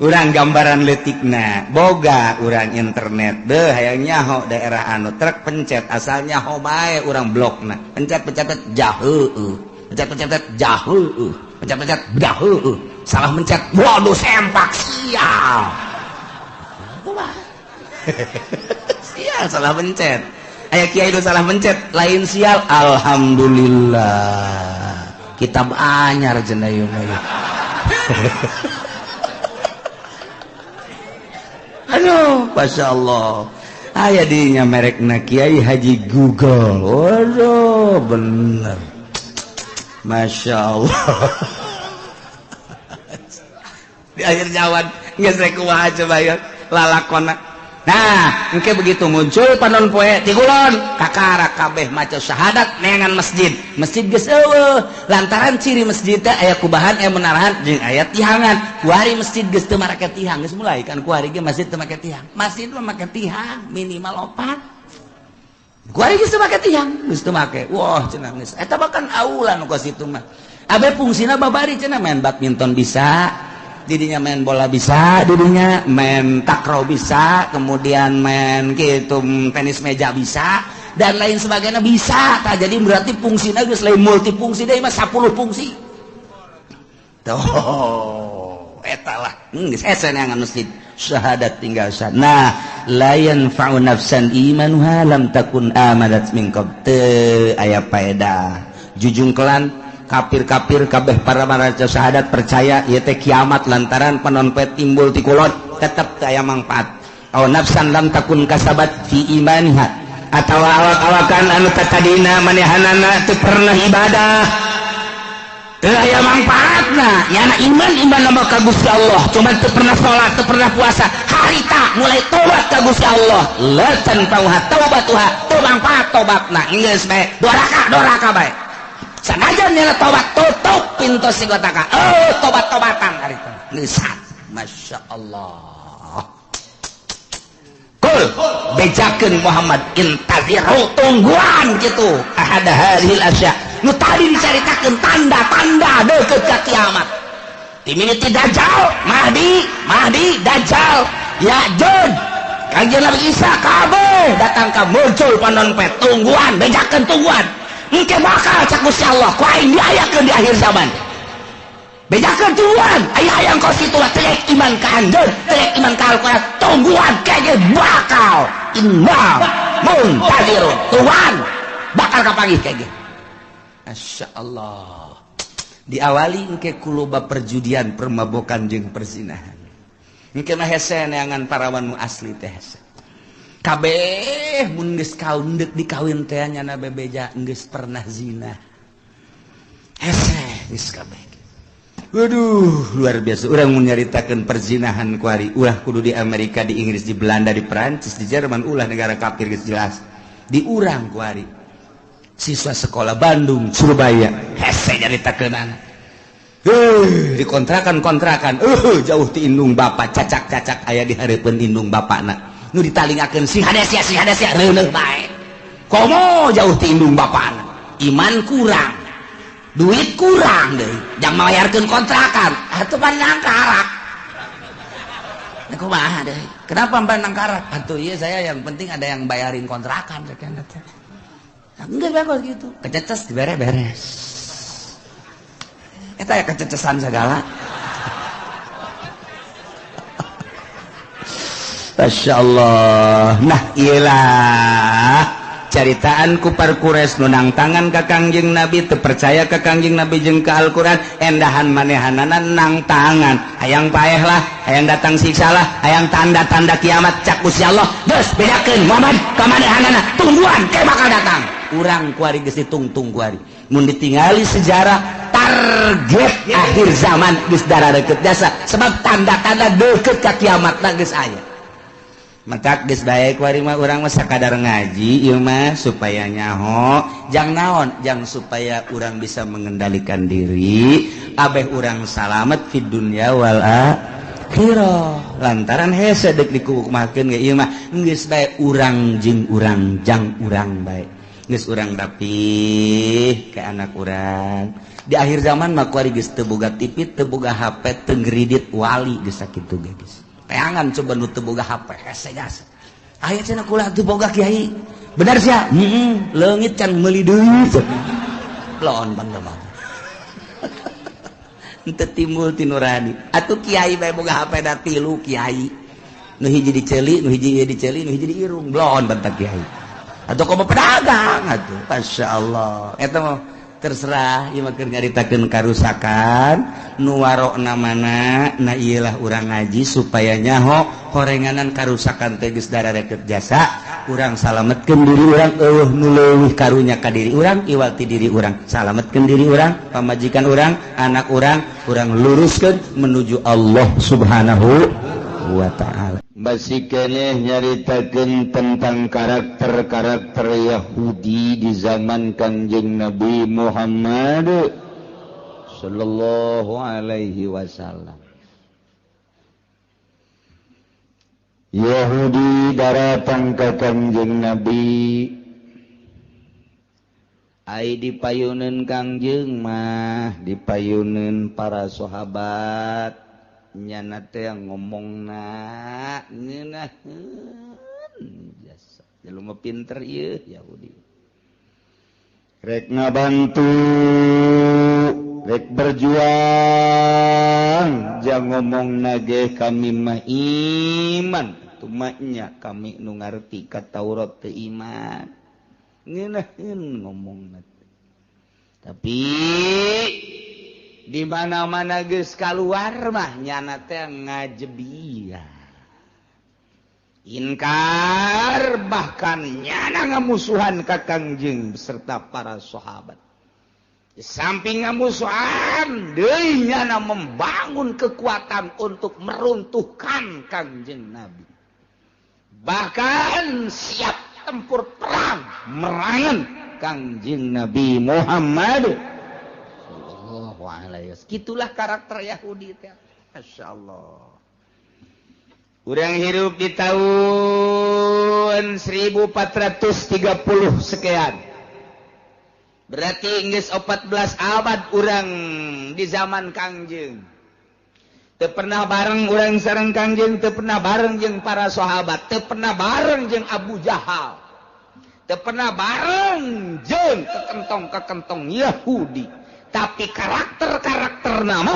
urang gambaran letikna boga urang internet deh hayangnya ho daerah anu truk pencet asalnya ho bae urang blokna pencet jauh pencet jauh pencet jauh salah mencet waduh sempak sial sial salah mencet aya kiai itu salah mencet lain sial alhamdulillah kitab anyar cenah ieu mah aduh masya Allah aya dinya merekna Kiai Haji Google waduh bener masya Allah di akhir jawan geus rek kumaha coba ya lalakonna nah engke begitu muncul panon poe ti kulon kakara kabeh maca syahadat neangan masjid geus eueuh lantaran ciri masjid teh aya kubahan aya menarahan jeung aya tihangan kuari masjid geus teu make tihang geus mulai kan kuari ge masjid teu make tihang masjid mah make tihang minimal 4 kuari geus teu make tihang geus teu make wah cenah geus eta bakan aula nu ka situ mah abe fungsina babari cenah main badminton bisa didinya main bola bisa, didinya main takraw bisa, kemudian main gitu tenis meja bisa, dan lain sebagainya bisa. Tak jadi berarti fungsinya geus lain multifungsi deh, mas 10 fungsi. Tuh, eta lah. Geus esen yang masjid syahadat tinggal syahadat. Nah, la yanfa'u nafsan imanuha lam takun amadat min qabl. Teu aya paedah. Jujung kelan kafir-kafir kabeh para maca syahadat percaya ieu teh kiamat lantaran panonpet timbul ti kulon tetep teu aya mangpaat aw nafsan lam takun kasabat fi imaniha atawa awak-awakan anu tadina manehanana teu pernah ibadah teu aya mangpaatna nyana iman nama ka Gusti Allah cuma teu pernah salat teu pernah puasa harita mulai tobat ka Gusti Allah la tanfa'uha taubatuha teu mangpaat tobatna geus bae doraka bae sanajan nyala tobat tutup pintu sigotaka tobat-tobatan hari itu nisat masya Allah kul bejakeun Muhammad intaziru tungguan gitu ahada hadhil asya nu tadi dicaritakeun tanda-tanda deukeut ka kiamat timimiti dajjal mahdi dajjal ya'juj kanjeng Nabi Isa kabeh datang ka muncul panonpet tungguan bejakeun tungguan engke bakal cak Gusti Allah ku aing diayakeun di akhir zaman bejakeun tuan aya hayang kau situ terek iman ka anjeun terek iman ka Al-Qur'an tungguan kege bakal imam muntazirun tuan bakal kapanggih kege masya Allah diawali engke kuloba perjudian permabokan jeung perzinahan engke mah hese neangan parawan nu asli teh hese kabeh mun geus kaun deuk dikawin teh nyana bebeja geus pernah zina hese geus kabeh waduh luar biasa urang mun nyaritakeun perzinahan kuari ulah kudu di Amerika di Inggris di Belanda di Perancis di Jerman ulah negara kafir geus jelas di urang kuari siswa sekolah Bandung Surabaya hese nyaritakeunana dikontrakan jauh ti indung bapa cacak aya di hareupeun indung bapana nu ditalingakeun si hadasya reuneuh bae komo jauh ti indung bapana iman kurang duit kurang deui jang malayarkeun kontrakan atuh pandang karak kumaha deui kenapa pandang karak atuh ieu saya yang penting ada yang bayarin kontrakan sekian teh enggak bagus gitu kececes beres eta ya kececesan segala Masya Allah. Nah iyalah caritaan kupar kures nunang tangan ka Kangjeng Nabi terpercaya ka Kangjeng Nabi jeung ka Al-Qur'an endahan manehanana nang tangan hayang paeh lah hayang datang siksa lah hayang tanda-tanda kiamat cak Gusti Allah geus bedakeun Muhammad ka manehanana tungguan ke bakal datang urang kuari geus ditungtung kuari mun ditingali sejarah target akhir zaman geus dara deukeut jasa sebab tanda-tanda deukeut ka kiamatna geus aya maka geus bae kuari mah urang mah sakadar ngaji ieu mah supaya nyaho jang naon jang supaya urang bisa mengendalikan diri abeh urang salamet fid dunya wal akhirah lantaran hese deuk dikukumakeun ge ieu mah geus bae urang jeung urang jang urang bae geus urang rapih ke anak urang di akhir zaman mah kuari geus teu boga TV, teu boga HP, teu ngridit wali geus sakitu guys. Teangan coba nu teu boga HP hese gas. Aya cenah kula teu boga kiai. Benar sia? Leungit can meuli deui. Lawan banda mah. Henteu timbul ti nurani. Atuh kiai bae boga HP da 3 kiai. Nu hiji diceuli, nu hiji diceuli, nu hiji diirung. Lawan banda kiai. Atuh komo pedagang atuh. Masyaallah. Eta mah terserah ieu mah keur nyaritakeun karusakan nu warokna mana na ieu lah urang ngaji supaya nyaho horenganan karusakan teh geus darareket jasa urang salametkeun diri urang eueuh nu leuwih karunya ka diri urang iwal ti diri urang salametkeun diri urang pamajikan urang anak urang luruskeun menuju Allah Subhanahu wa ta'ala. Masih keneh nyaritakeun tentang karakter-karakter Yahudi di zaman Kanjeng Nabi Muhammad sallallahu alaihi wasallam. Yahudi datang ke Kanjeng Nabi ai dipayuneun Kangjeng mah dipayuneun para sahabat nyana teh ngomongna ngeunaheun jasa jelema pinter ieu Yahudi rek ngabantu rek berjuang jang ngomongna ge kami mah iman tumanya kami nu ngarti ka Taurat teu iman ngeunaheun ngomongna tapi di mana-mana geus kaluar mah nyana teh ngajebiah inkar bahkan nyana ngamusuhan ka Kangjeng beserta para sahabat di samping ngamusuhan deui nyana membangun kekuatan untuk meruntuhkan Kangjeng Nabi bahkan siap tempur perang merangan Kangjeng Nabi Muhammad. Gitulah karakter Yahudi teh. Masyaallah. Urang hidup di tahun 1430 sekian. Berarti geus 14 abad urang di zaman Kangjeng. Teu pernah bareng urang sareng Kangjeng, teu pernah bareng jeung para sahabat, teu pernah bareng jeung Abu Jahal. Teu pernah bareng jeung kekentong-kekentong Yahudi. Tapi karakter-karakter nama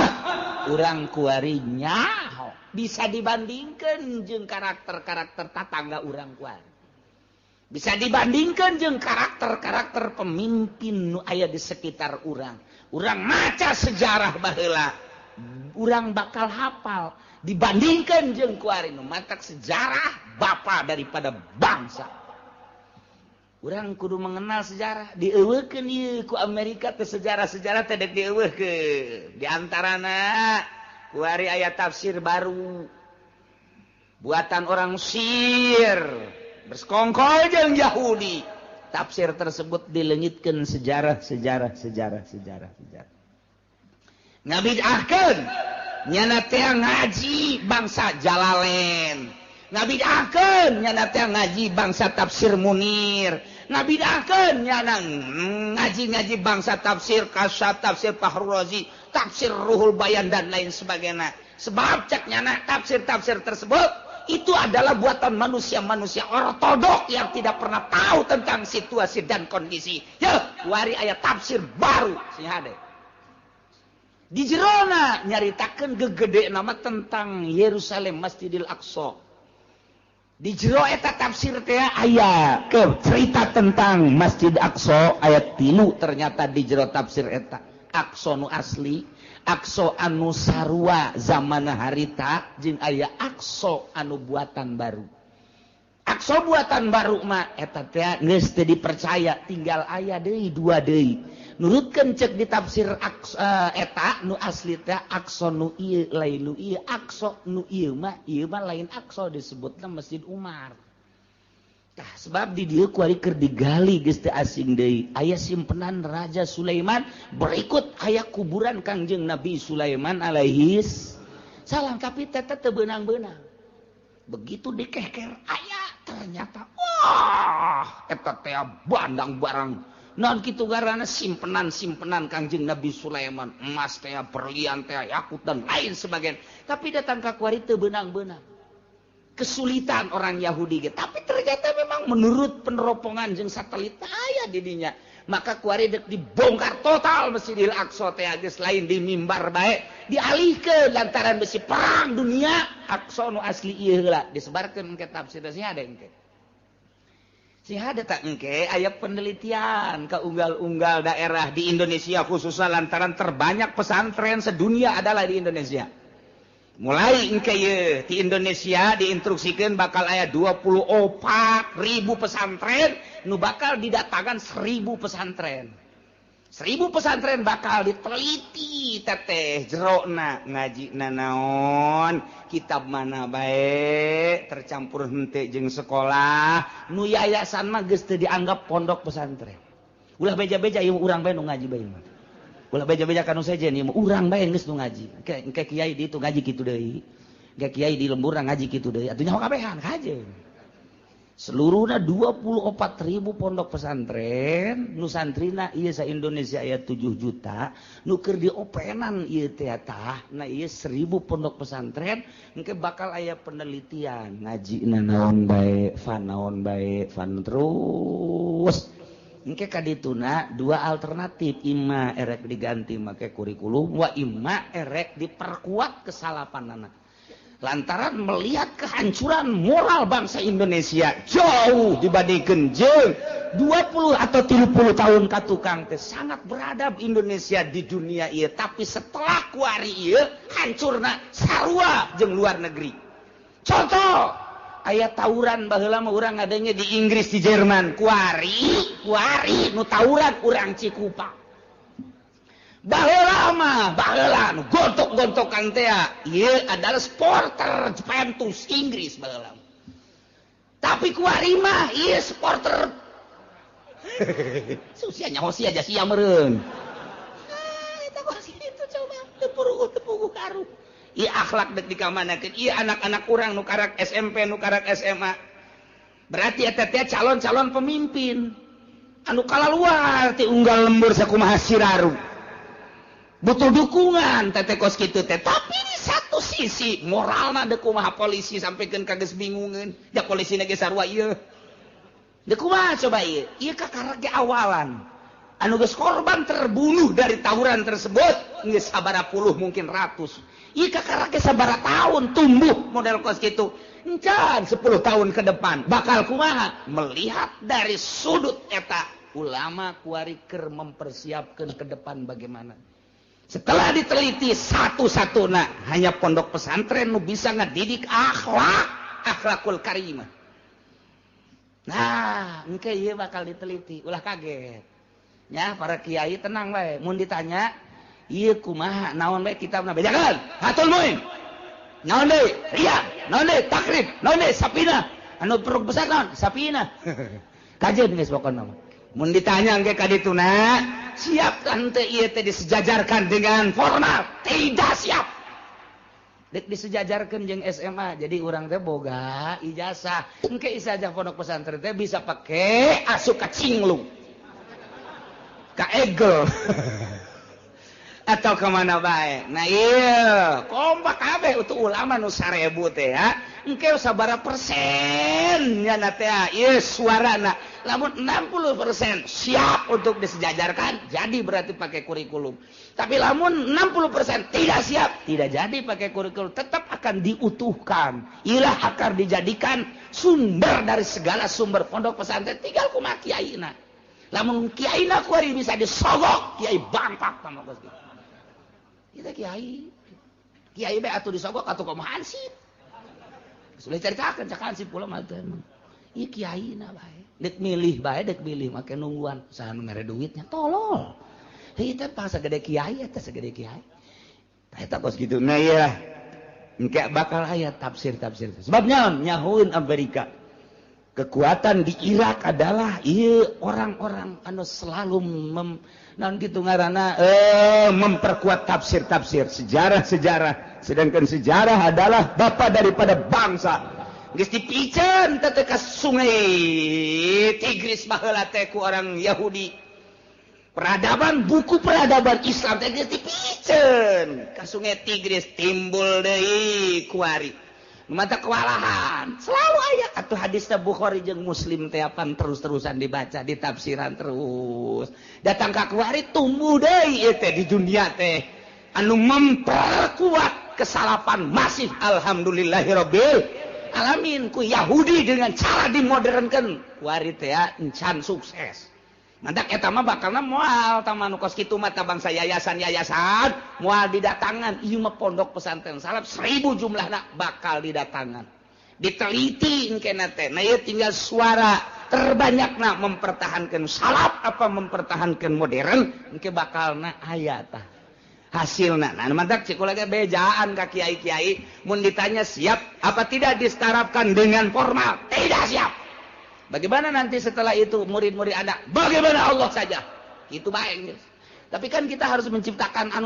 urang kuari nyaho bisa dibandingkan jeung karakter-karakter tatangga urang kuari bisa dibandingkan jeung karakter-karakter pemimpin nu aya di sekitar urang maca sejarah baheula urang bakal hafal dibandingkan jeung kuari nu matak sejarah bapa daripada bangsa. Urang kudu mengenal sejarah dieuweukeun ieu ku Amerika teh sejarah-sejarah teh dieuweukeun di antarana kuari aya tafsir baru buatan orang Mesir bersekongkol jeung Yahudi tafsir tersebut dileungitkeun sejarah ngabidahkeun nyana teh ngaji bangsa Jalalain ngabidahkeun nyana teh ngaji bangsa tafsir Munir ngabidahkeun nyana ngaji bangsa tafsir Kasyaf tafsir Fakhrul Razi tafsir Ruhul Bayan dan lain sebagainya sebab cek nyana tafsir-tafsir tersebut itu adalah buatan manusia-manusia ortodok yang tidak pernah tahu tentang situasi dan kondisi ya wari aya tafsir baru sih hade di jerona nyaritakeun gegede nama tentang Yerusalem Masjidil Aqsa. Di jero eta tafsir teh aya ke cerita tentang Masjid Aqsa ayat 3 ternyata di jero tafsir eta Aqsa nu asli Aqsa anu sarua zamana harita jeung aya Aqsa anu buatan baru. Aqsa buatan baru mah eta teh geus teu dipercaya tinggal aya deui 2 deui. Nurutkeun cek di tafsir eta nu asli teh Aqsa nu ieu lain nu ieu Aqsa nu ieu mah lain Aqsa disebutna Masjid Umar. Tah sebab di dieu kuari keur digali geus teu asing deui aya simpenan Raja Sulaiman berikut aya kuburan Kangjeng Nabi Sulaiman alaihis salam tapi teh teu beunang-beunang. Begitu dikeker aya ternyata wah eta teh bandang barang non kitu garana simpenan Kangjeng Nabi Sulaiman, emas teh, berlian teh, yakut dan lain sebagainya. Tapi datang ka kuari teu beunang-beunang. Kesulitan orang Yahudi gitu. Tapi ternyata memang menurut peneropongan jeung satelit aya di dinya. Maka kuari dek dibongkar total Masjidil Aqsa teh geus lain di mimbar bae, dialihkeun lantaran besi perang dunia. Aqsa nu asli ieu heula disebarkeun ke tafsir sia ada engke. Sia ada tak engke aya penelitian ke unggal-unggal daerah di Indonesia khususnya lantaran terbanyak pesantren sedunia adalah di Indonesia. Mulai engke ye di Indonesia diinstruksikan bakal aya 24.000 pesantren nu bakal didatangkan 1.000 pesantren. 1.000 pesantren bakal diteliti teteh jerona ngaji naon kitab mana bae tercampur henteu jeung sekolah nu yayasan mah geus teu dianggap pondok pesantren. Ulah beja-beja ieu urang bae nu ngaji bae mah. Ulah beja-beja kanu sejen ieu urang bae geus nu ngaji. Engke kiai di itu ngaji kitu deui. Engke kiai di lembur ngaji kitu deui. Atuh nyaho kabehan kajeun. Seluruhna 24.000 pondok pesantren nu santrina ieu sa Indonesia aya 7 juta nu keur diopenan ieu teh tah. Nah ieu 1.000 pondok pesantren engke bakal aya penelitian ngaji naon bae, naon bae, terus engke kadituna dua alternatif, imma erek diganti make kurikulum wa imma erek diperkuat kesalapanana. Lantaran melihat kehancuran moral bangsa Indonesia jauh dibandingkan jeung 20 atau 30 tahun katukang teh sangat beradab Indonesia di dunia ieu, tapi setelah kuari ieu hancurna sarua jeung luar negeri. Contoh aya tawuran baheula mah urang ngadenge di Inggris di Jerman, kuari nu tawuran urang Cikupa. Baheula nu gontok-gontokan teh ieu adalah supporter Juventus Inggris baheula. Tapi kuari mah ieu supporter susianya hosi aja sia meureun. Eta kos kitu coba teu karu. Ieu akhlak dek dikamanakeun. Ieu anak-anak urang nu karak SMP nu karak SMA. Berarti eta teh calon-calon pemimpin anu kalaluar ti unggal lembur sakumaha siraru. Butuh dukungan teteh kos kitu teh. Tapi di satu sisi moralna deuk kumaha polisi sampikeun ka geus bingungeun. Da polisina ge sarua ieu. Deuk kumaha coba ieu? Ieu kakarage awalan. Anu geus korban terbunuh dari tawuran tersebut geus sabaraha puluh mungkin ratus. Ieu kakarage sabaraha tahun tumbuh model kos kitu. Encan 10 tahun ke depan bakal kumaha? Melihat dari sudut eta ulama kuari keur mempersiapkan ke depan bagaimana. Setelah diteliti satu-satuna hanya pondok pesantren nu bisa ngedidik akhlakul karimah. Nah, engke ieu bakal diteliti, ulah kaget. Ya, para kiai tenang bae, mun ditanya, ieu kumaha naon bae kitabna bejakeun. Hatul muin. Naon deui? Riya, naon deui? Takrib, naon deui? Sapina. Anu peruk besar naon? Sapina. Kajeun geus pokona mah. Mun ditanya engke kadituna, siap kan teh ieu teh disejajarkan dengan formal? Tidak siap. Dek disejajarkan jeung SMA, jadi urang teh boga ijazah. Engke ijazah pondok pesantren teh bisa pake asup ka cinglung. Ka egel. Atau kemana bae. Nah iya, kompak kabeh utuh ulama nu 1000 teh ya. Engke sabaraha persen nya teh ieu suarana. Lamun 60% siap untuk disejajarkan, jadi berarti pakai kurikulum. Tapi lamun 60% tidak siap, tidak jadi pakai kurikulum, tetap akan diutuhkan. Ilah akan dijadikan sumber dari segala sumber pondok pesantren, tinggal kumaha kiaina. Lamun kiaina kuari bisa disogok, kiai bangpak sama bos gitu. Kita kiai bae atuh disogok atuh kumaha hansip. Sudah ceritakan cak hansip pula mah teh. Ieu kiaina bae. Dek milih bae, dek milih make nungguan saha nu mere duitnya tolol. Heuh teh pas sagede kiai eta sagede kiai. Tah eta kos kitu. Nah ieu engke bakal aya tafsir-tafsir. Sebab naon nyahoeun Amerika. Kekuatan di Irak adalah ieu orang-orang anu selalu naon kitu ngaranna memperkuat tafsir-tafsir, sejarah-sejarah. Sedangkan sejarah adalah bapa daripada bangsa. Geus dipiceun teh ka sungai Tigris baheula teh ku orang Yahudi. Peradaban buku peradaban Islam teh geus dipikeun ka Sungai Tigris timbul deui kuari mata kewalahan selalu aya atuh hadisna Bukhari jeung Muslim teh apan terus-terusan dibaca ditafsiran terus datang ka kuari tumbuh deui ieu teh di dunia teh anu memperkuat kesalapan masih alhamdulillahirabbil alamin ku Yahudi dengan cara dimodernkeun kuari teh encan sukses. Mantak eta mah bakalna moal tamanu kos kitu mah bangsa yayasan-yayasan moal didatangan ieu mah pondok pesantren salaf 1000 jumlahna bakal didatangan diteliti engkena teh nah ieu tinggal suara terbanyakna mempertahankan salaf apa mempertahankan modern engke bakalna aya tah hasilna nah mantak cikula ge bejaan ka kiai-kiai mun ditanya siap apa tidak disetarakan dengan formal tidak siap. Bagaimana nanti setelah itu murid-murid ada? Bagaimana Allah saja? Itu baik. Tapi kan kita harus menciptakan anu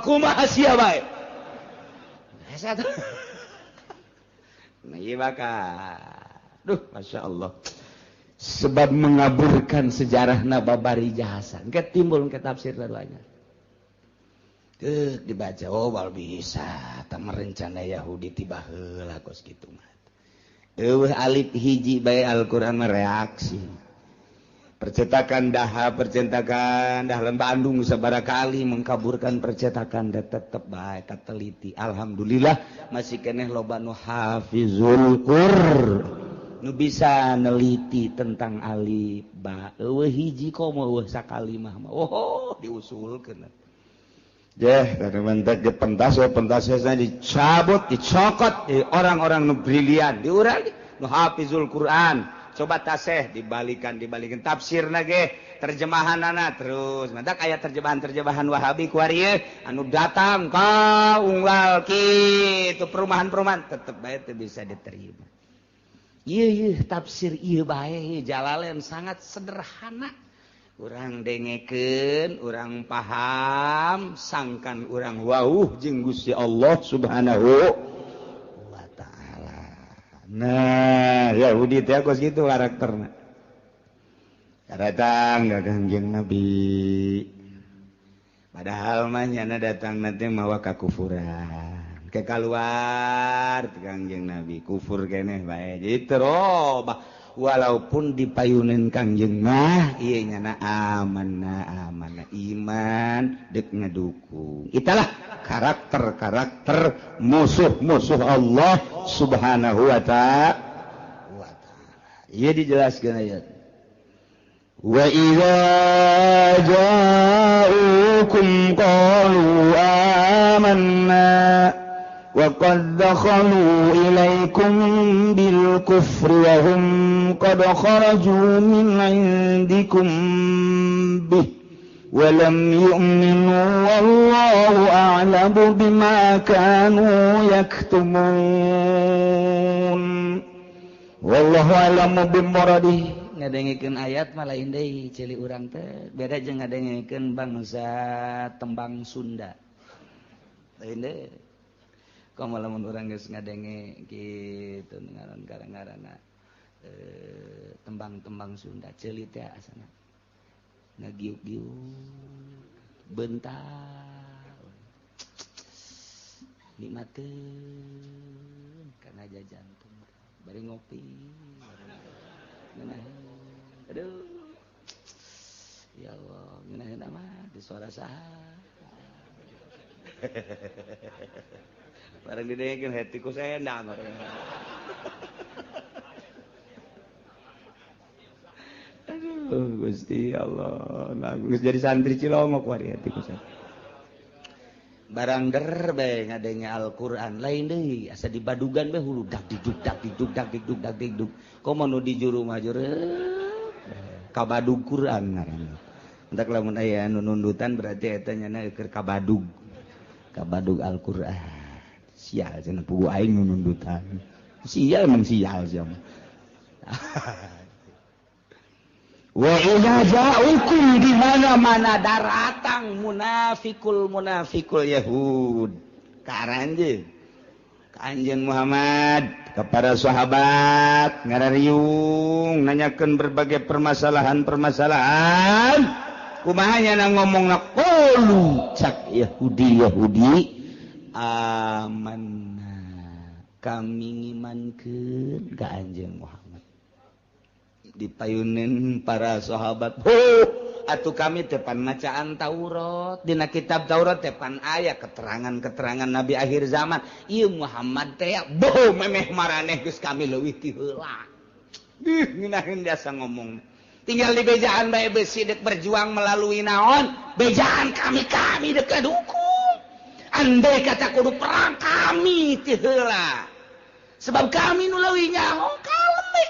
kumaha sia bae. Nah, iya bakal. Duh, Masya Allah. Sebab mengaburkan sejarah Nababari Jahasan. Ke timbul ke tafsir laluanya. Dibaca, oh bal bisa. Tak merencana Yahudi tiba heula kos gitu mah. Alif hiji bae Al-Quran mereaksi percetakan dah lembah Bandung sabaraha kali mengkaburkan percetakan dah tetep bae kateliti alhamdulillah masih keneh loba nu hafizul Qur'an nu bisa neliti tentang alif ba hiji komo sakalimah mah diusulkeun karena mantak di pentasnya dicabut, dicokot orang-orang nu brilian, diurang nu hafizul Quran. Coba taseh dibalikan tafsir nage terjemahanana terus. Mantak aya terjemahan Wahabi ku ari anu datang ka unggal kitu perumahan-perumahan tetep bae teu bisa diterima. Ieu tafsir ieu bae Jalalain sangat sederhana. Urang dengekeun, urang paham, sangkan urang wauh jeung Gusti Allah Subhanahu wa taala. Nah, Yahudi teh kos kitu karakterna. Datang ka Kangjeng Nabi. Padahal mah nyana datang nanti mawa kakufuran. Ke kaluar ti Kangjeng Nabi, kufur keneh bae. Jadi terobah walaupun dipayunin Kangjeng mah ieu nyana amanna iman deuk ngadukung italah karakter musuh Allah Subhanahu wa ta'ala ieu dijelaskeun aya wa idza ja'ukum qalu amanna وَقَدْ دَخَلُوا إِلَيْكُمْ بِالْكُفْرِ وَهُمْ قَدْ خَرَجُوا مِنْ عِنْدِكُمْ بِهِ وَلَمْ يُؤْمِنُوا وَاللَّهُ أَعْلَمُ بِمَا كَانُوا يَكْتُمُونَ وَاللَّهُ أَعْلَمُ بِمُرَادِهِ ngadengikeun ayat mah lain deui cili urang teh beda jeung ngadengikeun bangsa tembang Sunda lain deui komo lamun urang geus ngadenge kitu ngaran-ngaranna tembang-tembang Sunda ceulit teh asana ngagiuk-giuk bentar nikmateun kana jantung bari ngopi aduh ya Allah ngeunaheun mah di suara saha barang didengekeun heti ku sendang aduh Gusti Allah geus jadi santri Cilongok wari heti ku barang der bae ngadenge Al-Qur'an lain deui asa di badugan bae hulu dak diduk komo nu di juru mah juru kabadug Qur'an ngaranna entak lamun aya nu nundutan berarti eta nyana keur kabadug Al-Qur'an sial cenah pugu aing nundutan sial emang sial sia wa idza ja'ukum di mana-mana datang munafikul yahud karanjeun Kanjeng Muhammad kepada sahabat ngarariung nanyakeun berbagai permasalahan kumahanya na ngomongna qulu cak Yahudi amanna kami ngimankeun ka Anjeun Muhammad dipayuneun para sahabat atuh kami tepan macaan Taurat dina kitab Taurat tepan aya keterangan-keterangan nabi akhir zaman ieu Muhammad teh memeh maraneh geus kami leuwih ti heula nginaheun biasa ngomong tinggal di bejaan bae besi dek berjuang melalui naon bejaan kami dek dukung andai kata kudu perang kami ti heula sebab kami nu leuwih nyaho kalem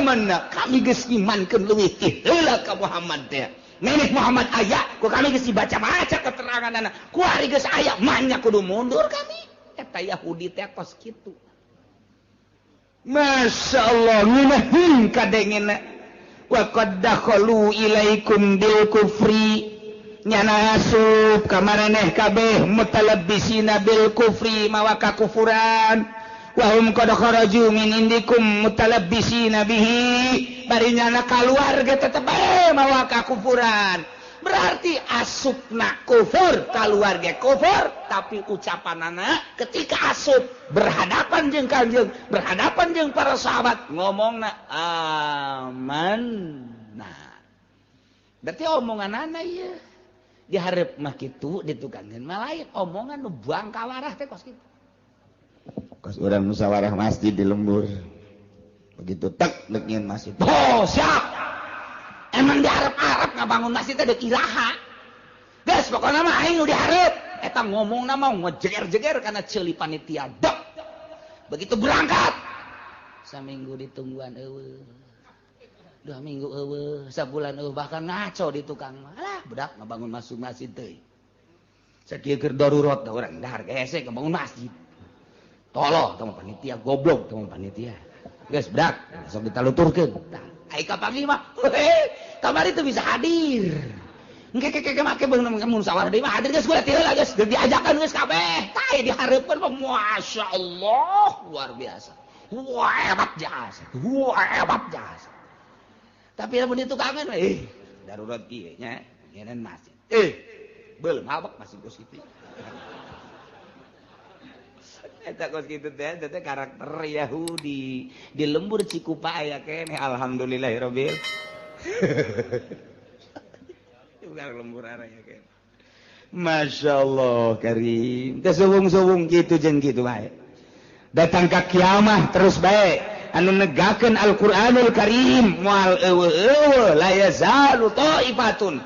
amanna kami geus ngimankeun leuwih ti heula ka Muhammad teh Menek Muhammad aya, ku kami geus dibaca-baca keteranganana. Ku ari geus aya, manya kudu mundur kami. Eta Yahudi teh kos kitu. Masyaallah, ngeunaheun kadengena. Wa qad dakhalu ilaikum bil kufri. Nyana asup ka maraneh kabeh mutalabbisina bil kufri mawa kakufuran. Wa hum qad kharaju min indikum mutalabbisina bihi. Bari nyana kaluarga tetep bae mawa kakufuran. Berarti asupna kufur, keluarga kufur, tapi ucapanana ketika asup berhadapan jeung Kanjeng, berhadapan jeung para sahabat ngomongna aman. Nah. Berarti omonganana ieu di hareup mah kitu ditukangkeun mah lain omongan nu buang kawarah teh kos kitu. Kos urang musyawarah masjid di lembur. Begitu tek leungieun masjid. Oh, siap. Emang di Arab ngabangun masjid teh deuk ilaha. Geus pokona mah aing nu di hareup eta ngomongna mah ngejeger-jeger kana ceuli panitia. Dek. Begitu berangkat. Saminggu ditungguan eueuh. 2 minggu eueuh, sabulan eueuh bahkan ngaco di tukang mah. Alah, budak ngabangun masjid teuing. Sakieu keur darurat da urang dahar hese ngabangun masjid. Toloh tong panitia goblok tong panitia. Geus budak, sok ditaluturkeun. Tah, ai ka panglima. Kamari teu bisa hadir. Engke make beung musyawarah deui mah hadir geus gula teu lah geus diajakan geus kabeh. Tah di hareupeun mah masyaallah luar biasa. Wah, hebat jasa. Tapi lamun ditukangan darurat kieu nya, ngeun masjid. Belum habak masih geus kitu. Eta kos kitu teh karakter Yahudi. Di lembur Cikupa aya keneh alhamdulillahirabbil. Bukan lembur aya keneh. Masyaallah karim. Teh suwung-suwung kitu jeung kitu bae. Datang ka kiamah terus bae anu negakeun Al-Qur'anul Karim moal eueuh la yazalu taifatun.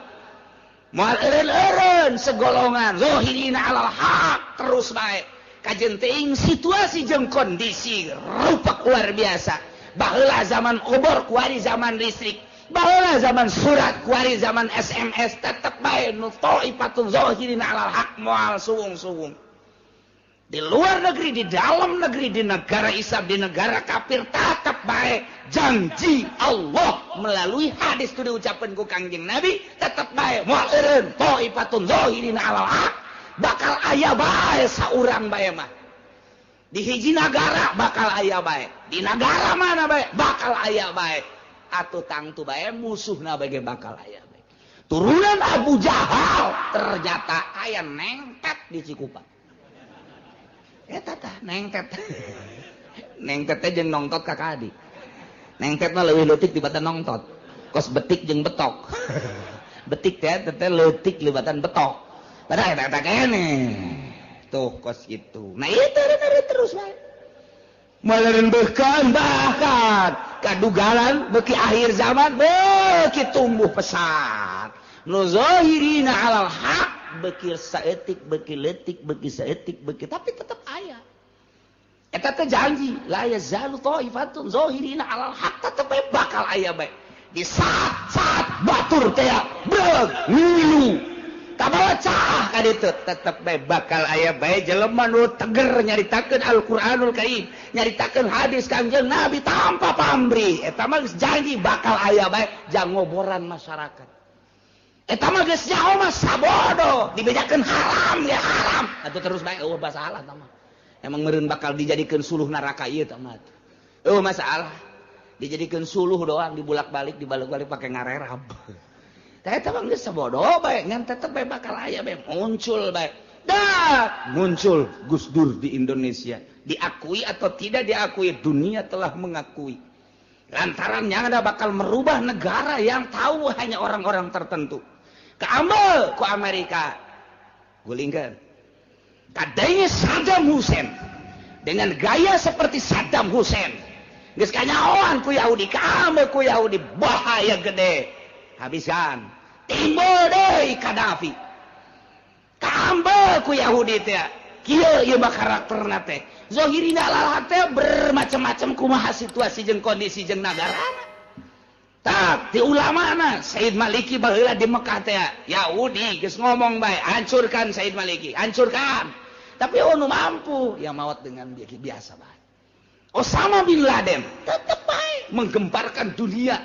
Moal eureun segolongan zahirina alal haq terus bae. Kajen teuing situasi jeung kondisi rupak luar biasa. Baheula zaman obor kuari zaman listrik, baheula zaman surat kuari zaman SMS tetep bae nu thaifatun zahirina alal haq moal suwung-suwung. Di luar negeri, di dalam negeri, di negara Islam, di negara kafir tetep bae janji Allah melalui hadis tu diucapkeun ku Kangjeng Nabi tetep bae moal eureun thaifatun zahirina alal haq bakal aya bae saurang bae mah. Di hiji nagara bakal aya bae. Di negara mana bae bakal aya bae. Atuh tangtu bae musuhna bae bakal aya bae. Turunan Abu Jahal ternyata aya nengtet di Cikupa. Eta tah nengtet. Nengtet teh jeung nongtot kakadi. Nengtet mah leuwih leutik dibatan nongtot. Kos betik jeung betok. Betik teh leutik libatan betok. Padahal eta keneh. Tuh kos kitu. Nah itu terus bae. Maleun bahkan kadugalan beki akhir zaman beki tumbuh pesat. Nu zahirina alal haq beki saeutik beki leutik beki saeutik beki tapi tetep aya. Eta teh janji la yazalu taifatun zahirina alal haq tetep bakal aya bae. Di saat batur teh breg ngilu kabawa cah ka ditu tetep bae bakal aya bae jelema nu teger nyaritakeun Al-Qur'anul Karim, nyaritakeun hadis Kangjeng Nabi tanpa pamrih. Eta mah geus janji bakal aya bae jang ngoboran masyarakat. Eta mah geus nyaho mah sabodo, dibejakeun haram ya haram. Atuh terus bae eueuh masalah tah mah. Emang meureun bakal dijadikeun suluh neraka ieu tah mah. Masalah. Dijadikeun suluh doang dibulak-balik pake ngarerab. Eta mah geus sabodoh bae, ngan tetep bae bakal aya bae muncul bae. Dah muncul Gus Dur di Indonesia. Diakui atau tidak diakui, dunia telah mengakui. Lantaran yang ada bakal merubah negara yang tahu hanya orang-orang tertentu. Keambil ku Amerika. Gulingkeun. Kadangnya Saddam Hussein dengan gaya seperti Saddam Hussein geus kanyaoan ku Yahudi, keambil ku Yahudi, bahaya gede. Habiskan. Timbul deui Gaddafi. Keambil ku Yahudi teh. Kieu ieu mah karakterna teh. Zahirina lalak teh bermacam-macam kumaha situasi jeung kondisi jeung nagarana. Tak, di ulamana Said Maliki baheula di Mekah teh Yahudi geus ngomong bae, hancurkan Said Maliki, hancurkan. Tapi nu mampu yang maut dengan biasa bae. Osama bin Laden tetep bae menggemparkan dunia.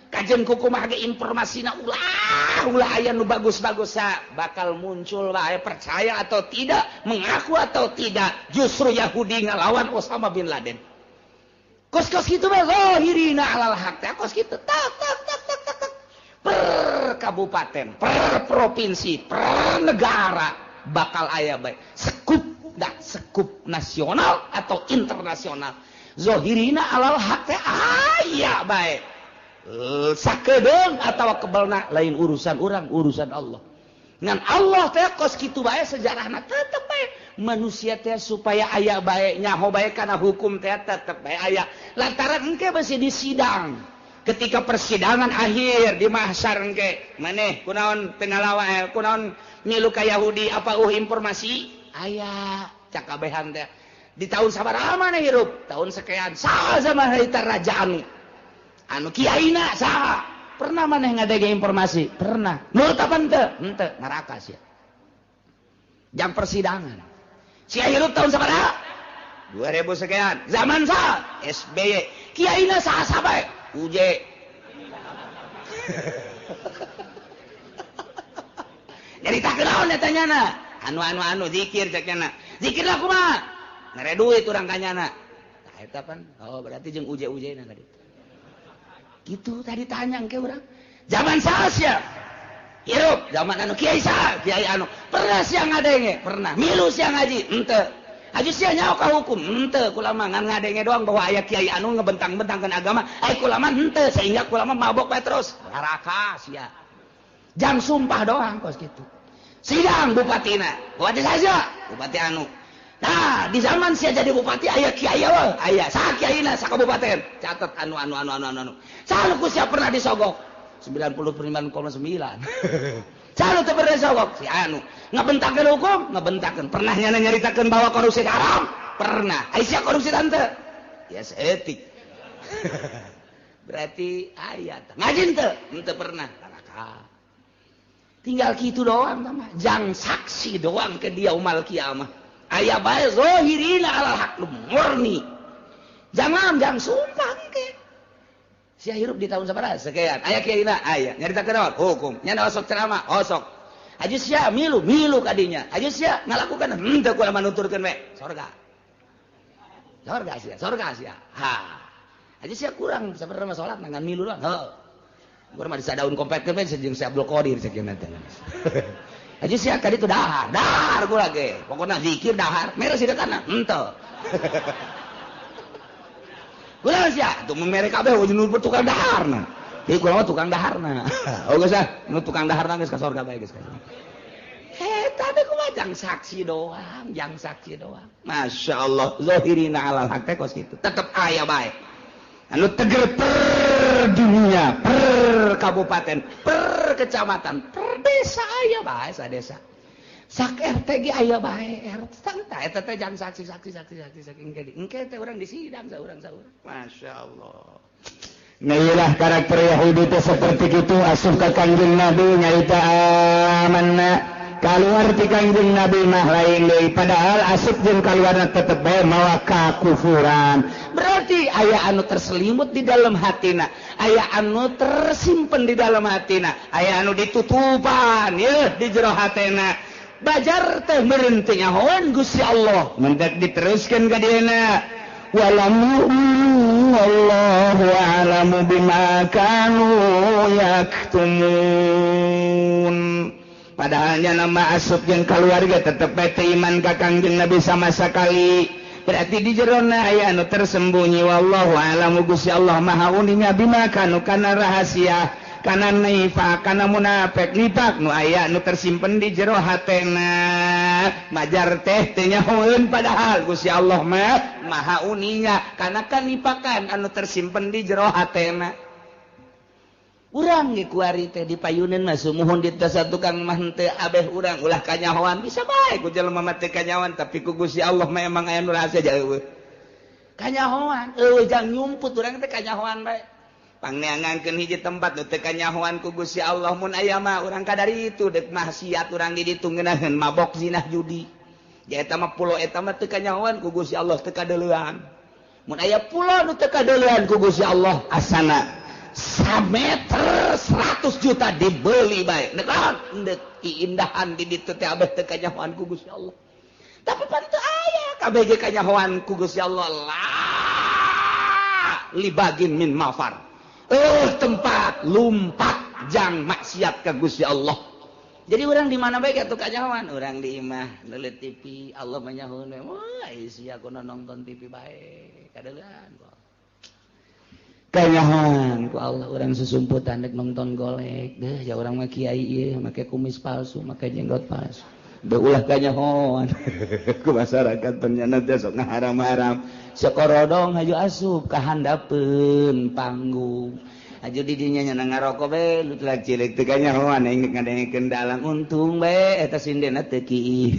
Kajian kumaha ge informasina ulah aya nu bagus-bagus bakal muncul bae, percaya atau tidak, mengaku atau tidak, justru Yahudi ngalawan Osama bin Laden. Kos-kos gitu mah zahirina alal haq teh kos kitu tak per kabupaten, per provinsi, per negara bakal aya bae sekup nasional atau internasional. Zahirina alal haq teh aya bae. Sakedeung atawa kebelna lain urusan urang, urusan Allah. Ngan Allah teh kos kitu bae sejarahna tetep bae. Manusia teh supaya aya bae nyaho bae kana hukum teh tetep bae aya. Lantaran engke masih di sidang. Ketika persidangan akhir di mahsyar engke, maneh kunaon teu ngalawan kunaon milu ka Yahudi apa informasi aya cakabehan teh. Di tahun sabaraha maneh hirup? Tahun sekian. Saha zaman harita rajaan anu kiaina saha? Pernah maneh ngadege informasi? Pernah. Nurut apa henteu? Henteu, neraka sia. Jam persidangan. Si hirup tahun sabaraha? 2000 sekian. Zaman saha? SBY. Kiaina saha bae? UJ. Jadi tak kenaon eta nyana. Anu zikir cek nyana. Zikir lah kumaha? Ngere duit urang kanyana. Tah eta pan. Oh, berarti jeung UJ-UJ-na tadi. Gitu tadi tanya ke urang. Zaman saha sia? Hirup zaman anu kiai saha? Kiai anu. Pernah sia ngadenge? Pernah. Milu sia ngaji? Henteu. Haji sia nyaho ka hukum? Henteu. Kula mah ngan ngadenge doang bahwa aya kiai anu ngebentang-bentangkeun agama. Kula mah henteu sehingga kula mah mabok bae terus. Neraka sia. Jam sumpah doang kos kitu. Sidang bupatina. Bupati saja, bupati anu. Nah, di zaman sia jadi bupati aya kiai we, aya. Saha kiaina sa kabupaten? Catet anu. Saha ku sia pernah disogok? 99,9. Saha teu pernah disogok? Si anu. Ngabentakeun hukum? Ngabentakeun. Pernah nyaritakeun bahwa korupsi haram? Pernah. Ai sia korupsi tante? Ya etik. Berarti aya. Ngaji teu? Henteu pernah. Neraka. Tinggal gitu doang mah. Jang saksi doang ke dia umal kiamah. Aya bae zahirina alal haq murni. Jangan sumpah ke. Sia hirup di tahun sabaraha sekian. Aya kiaina aya. Nyaritakeun naon? Hukum. Nya osok ceramah, osok. Aju sia milu kadinya. Aju sia ngalakukan henteu kula manuturkeun we. Sorga sia. Ha. Aju sia kurang sabarema salat nangan milu doang. Heuh. Gua mah disadaun kompetkeun we jeung si Abdul Qadir sakieu teh. Aja sia ka ditu dahar gula ge. Pokona zikir dahar, mere sidetana henteu. Gula sia tuh mere kabeh nu tukang daharna. Ieu kula mah tukang daharna. Oh geus nu tukang daharna geus ka surga bae geus ka. Tadi kumaha jang saksi doang. Masyaallah zahirina alal haq teh kos kitu. Tetep aya bae. Anu teger per dunia, per kabupaten, per kecamatan, per desa aya bae sa desa. Sak RT ge aya bae RT. Tah eta teh jang saksi engke teh urang disidang saurang. Masyaallah. Nailah karakter Yahudi teh seperti itu asup ka Kanjeng Nabi nyarita amanna. Kaluar ti Kanjeng Nabi mah lain deui padahal asup jeung kaluarna tetep bae mawa kakufuran. Berarti aya anu terselimut di dalam hatina, aya anu tersimpen di dalam hatina, aya anu ditutupan ya di jero hatina. Bajar teh meureun teh nyahoan Gusti Allah, mendak diteruskeun ka dieuna. Walam yu'minu wallahu a'lam a'lamu bima kanu yaktumun. Padahalnya nama asup jeung keluarga tetep bete iman ka Kangjeng Nabi sama sekali. Berarti di jerona aya anu tersembunyi. Wallahu a'lamu, Gusti Allah maha uninya bima kanu kana rahasia, kana nifaq, kana munafik, nifaq nu aya nu tersimpen di jero hatena. Majar teh teu nyahoeun padahal Gusti Allah mah maha uninya kana kanipakan anu tersimpen di jero hatena. Urang ge kuari teh dipayuneun mah sumuhun di tasa tukang mah teu abeh urang ulah kanyahoan bisa bae ku jelema mah teu kanyahoan tapi ku Gusti Allah mah emang aya nu rahasia ja eueuh. Kanyahoan eueuh jang nyumput urang teh kanyahoan bae. Pangneangankeun hiji tempat nu teu kanyahoan ku Gusti Allah mun aya mah urang kadari itu dek maksiat urang di ditu ngeunaheun mabok zinah judi. Ja eta mah pulo eta mah teu kanyahoan ku Gusti Allah teu kadeuleuan. Mun aya pulo nu teu kadeuleuan ku Gusti Allah asana sameter 100 juta dibeli baik ndek keindahan di ditu teh abeh teu kanyahoan ku Gusti Allah. Tapi pan teu aya kabeh ge kanyahoan ku Gusti Allah la libagin min mafar. Tempat lumpat jang maksiat ka Gusti Allah. Jadi urang di mana bae atuh kanyahoan, urang di imah neuleut TV Allah menyahoeun we. Wah, sia kuno nonton TV bae kadeuleuan kok. Kanyahoan ku Allah urang susumputan dek nonton golek deh ya urang mah kiai ieu make kumis palsu make jenggot palsu deu ulah kanyahoan ku masyarakat ternyana teh sok ngaharam-haram sakorodong haju asup ka handapeun panggung aju di dinya nya ngaroko be lu telah cilik teu kanyahoan engke ngadengkeun dalang untung bae eta sindena teu kieu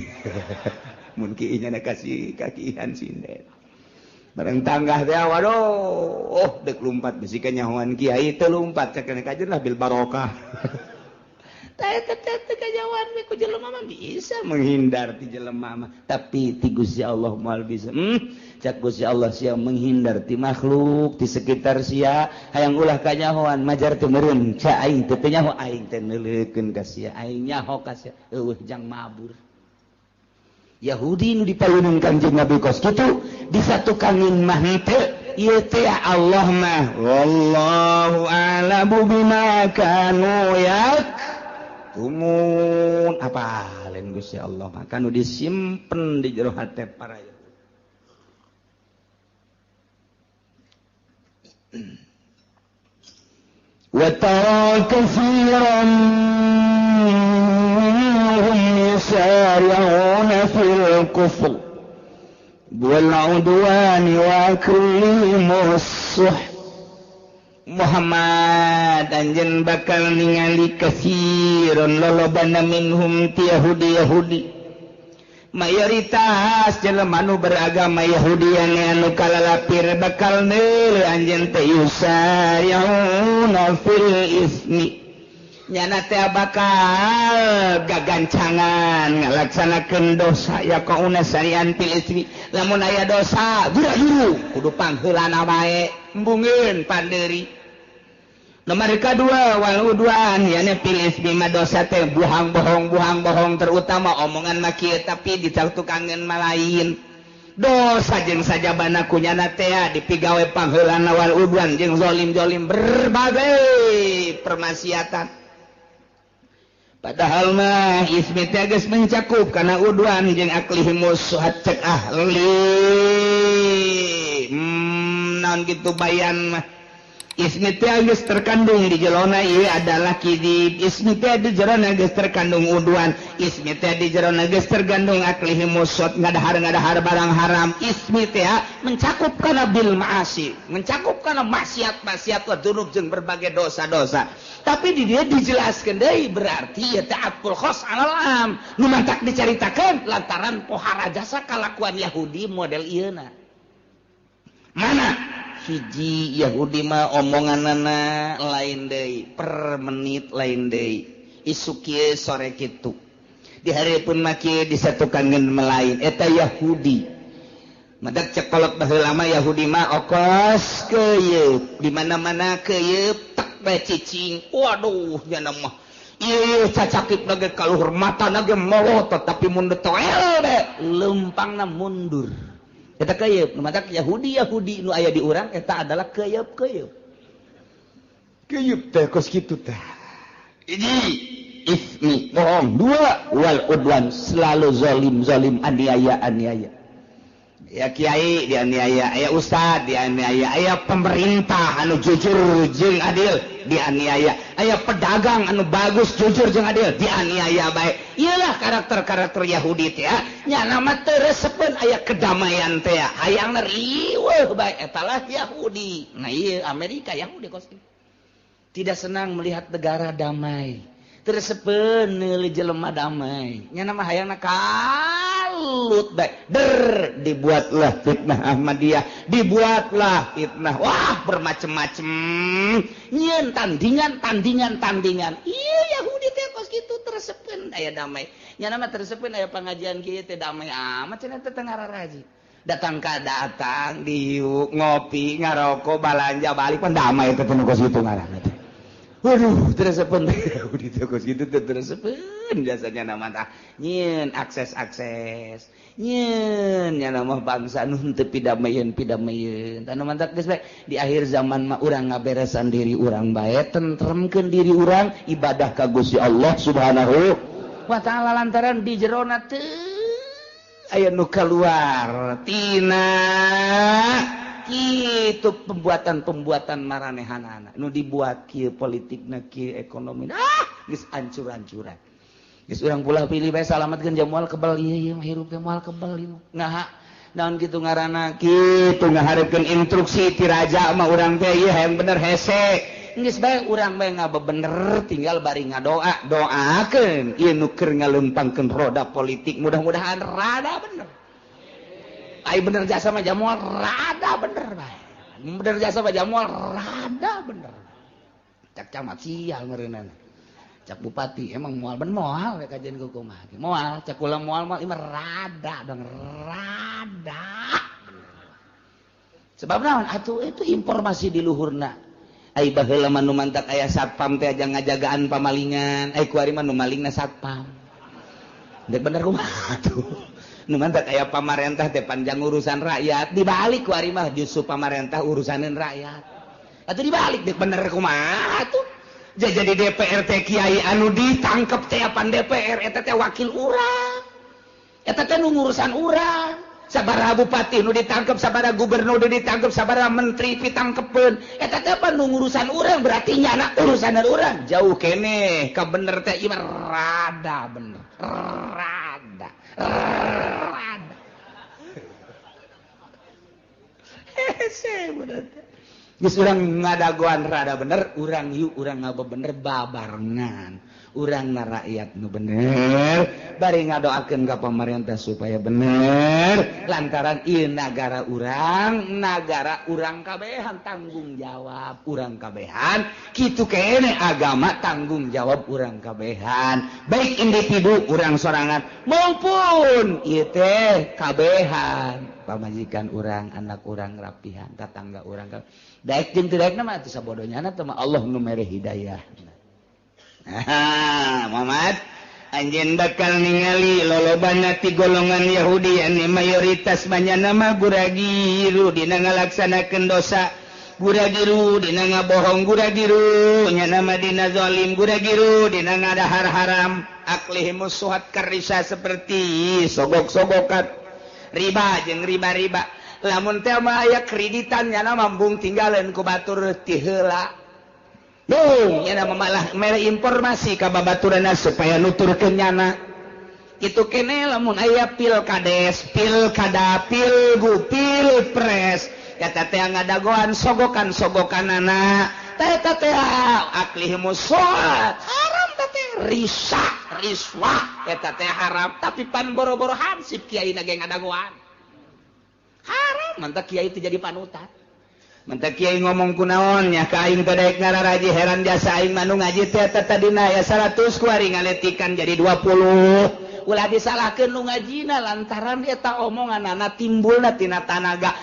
mun kieu nya kasih kakihan sinden. Bareng tanggah teh waduh dek lumpat bisi kanyahoan kiai teu lumpat cakena kajeun lah bil barokah. Tah eta teh teu kanyahoan we ku jelema mah bisa menghindar ti jelema mah tapi ti Gusti Allah moal bisa. Cak Gusti Allah sia menghindar ti makhluk ti sekitar sia hayang ulah kanyahoan majar teu meureun ca aing teu nyaho aing teh neuleukeun ka sia aing nyaho ka sia eueuh jang mabur. Yahudi nu dipayuneun Kangjeng Nabi kos kitu disatukangin mah henteu ieu teh Allah mah wallahu a'lamu bima kanu yaktumun apaleun Gusti Allah mah kanu disimpen di jero hate para Yahudi. Wa tara katsiran يسارعون في الكفر والعدوان وأكلهم السحت Muhammad anjeun bakal ningali kasiron lolobana minhum ti Yahudi mayoritas jelema nu beragama Yahudi anu kalalapir bakal neuleuh anjeun teh yusari'una fil ismi nyana teh bakal gagancangan ngalaksanakeun dosa ya kauna sarian fil ismi lamun aya dosa juru kudu pangheulana bae embungeun pandeuri. Nomor kedua wal udwan yana fil ismi mah dosa teh buhang bohong terutama omongan mah kieu tapi ditukangkeun mah lain. Dosa jeung sajabana kunyana teh dipigawe pangheulana wal udwan jeung zalim berbagai permaksiatan. Padahal mah ismi teh geus mencakup kana udwan jeung aklihimus suhat cek ahli. Naon kitu bayan mah. Ismi teh geus terkandung di jelona ieu adalah kidib. Ismi teh di jerona geus terkandung udwan. Ismi teh di jerona geus terkandung aklihimus suhat ngadahar barang haram. Ismi teh mencakup kana bil ma'asi, mencakup kana maksiat-maksiat wa dzunub jeung berbagai dosa-dosa. Tapi di dia dijelaskan deui berarti ya ta'atul khos alam nu mantak dicaritakeun lantaran pohara jasa kalakuan Yahudi model ieuna. Mana hiji Yahudi mah omonganana lain deui per menit lain deui isu kieu sore kitu di hareupeun mah kieu disatukankeun melain eta Yahudi madak cekolot baheula mah Yahudi mah okos keuyeub di mana-mana keuyeub cicing waduh nya mah ieu cacakipna ge kaluhur matana ge melotot tapi mun toel de lempangna mundur eta keuyeub nu matak Yahudi nu aya di urang eta adalah keuyeub Keyup teh kos kitu teh. Ismi bohong. 2 wal udwan selalu zalim aniaya. Ya kiai dianiaya, aya ustad dianiaya, aya pemerintah anu jujur jeung adil dianiaya, aya pedagang anu bagus jujur jeung adil dianiaya bae. Iyalah karakter-karakter Yahudi teh nya nama teu resepeun aya kedamaian teh hayangna riweuh bae eta lah Yahudi. Nah ieu Amerika Yahudi kos tidak senang melihat negara damai. Teresepeun neuli jelema damai. Nya nama hayangna kalut bae. Dibuatlah fitnah Ahmadiyah, dibuatlah fitnah. Wah, bermacam-macam. Nyeun tandingan. Ieu Yahudi teh kos kitu teresepeun aya damai. Nya nama teresepeun aya pangajian kieu teh damai amat cenah teh ngararaji. Datang diuk ngopi ngaroko balanja balik pan damai teh nu kos kitu ngaranna teh. Waduh, teresepeun Yahudi teh kos kitu teh teresepeun biasanya nama tah nyieun akses nyieun nya nama bangsa nu teu pidamieun tanu mantap geus bae di akhir zaman mah urang ngaberesan diri urang bae tentremkeun diri urang ibadah ka Gusti Allah Subhanahu wa taala lantaran di jerona teu aya nu kaluar tina kitu pembuatan maranehanana nu dibuat kieu politikna kieu ekonomi geus ancur-ancuran geus urang pula pilih bae salametkeun jamual kebal ieu hirup teh moal kebal ieu ngaha naon kitu ngaranna kitu ngahareukeun instruksi ti raja mah urang teh ieu hayang bener hese geus bae urang bae ngabebener tinggal bari ngadoa doakeun ieu nu keur ngaleumpangkeun roda politik mudah-mudahan rada bener. Ai bener jasa mah jamual rada bener bae. Bener jasa mah jamual rada bener. Cak camat sial ngeureunana. Cak bupati emang moal ben moal we kajian kumaha. Moal cak ulah moal mah imah rada dong rada. Sebab naon atuh itu informasi di luhurna. Ai baheula mah nu mantak aya satpam teh aja ngajagaan pamalingan. Ai kuari mah nu malingna satpam. Dek bener kumaha atuh. Nu mantak aya pamarentah teh panjang urusan rakyat dibalik ku ari mah justru pamarentah urusaneun rakyat atuh dibalik dek bener kumaha atuh jadi DPR teh kiai anu ditangkep teh pan DPR eta teh wakil urang eta teh nu ngurusan urang sabaraha bupati nu ditangkep sabaraha gubernur nu ditangkep sabaraha menteri pitangkepeun eta teh pan nu ngurusan urang berarti nyana urusaneun urang jauh keneh ka bener teh ieu rada bener rada hese bener geus urang ngadagoan rada bener urang yuk urang ngabebener babarengan urangna rakyat nu bener bari ngadoakeun ka pamarentah supaya bener lantaran ieu nagara urang kabehan tanggung jawab urang kabehan kitu kene agama tanggung jawab urang kabehan baik individu urang sorangan maupun ieu teh kabehan pamajikan urang anak urang rapihan tetangga urang daek jeung teu daekna mah teu sabodonyana teh mah Allah nu mere hidayah. Muhammad anjeun bakal ningali lolobana ti golongan Yahudi anu mayoritas manyana mah guragiru dina ngalaksanakeun dosa guragiru dina ngabohong guragiru nyana mah dina zalim guragiru dina ngadahar haram aklihimus suhat karisa seperti sogok-sogokan riba jeung riba-riba lamun teh mah aya kreditan nyana mambung tinggaleun ku batur ti heula nyana malah mere informasi ka babaturanna supaya nuturkeun nyana kitu kene lamun aya pilkades pilkada pilpres eta teh ngadagoan sogokan-sogokanana eta teh aklihimus suhat haram teh riswah eta teh haram tapi pan boro-boro hansip kiai na ge ngadagoan haram mantap kiai teh jadi panutan mentak kiai ngomong kunaon nya ka aing teh daek ngararaji heran jasa aing manu ngaji teh tadina aya 100 kuari ngaletikan jadi 20 ulah disalahkeun nu ngajina lantaran eta omonganna timbulna tina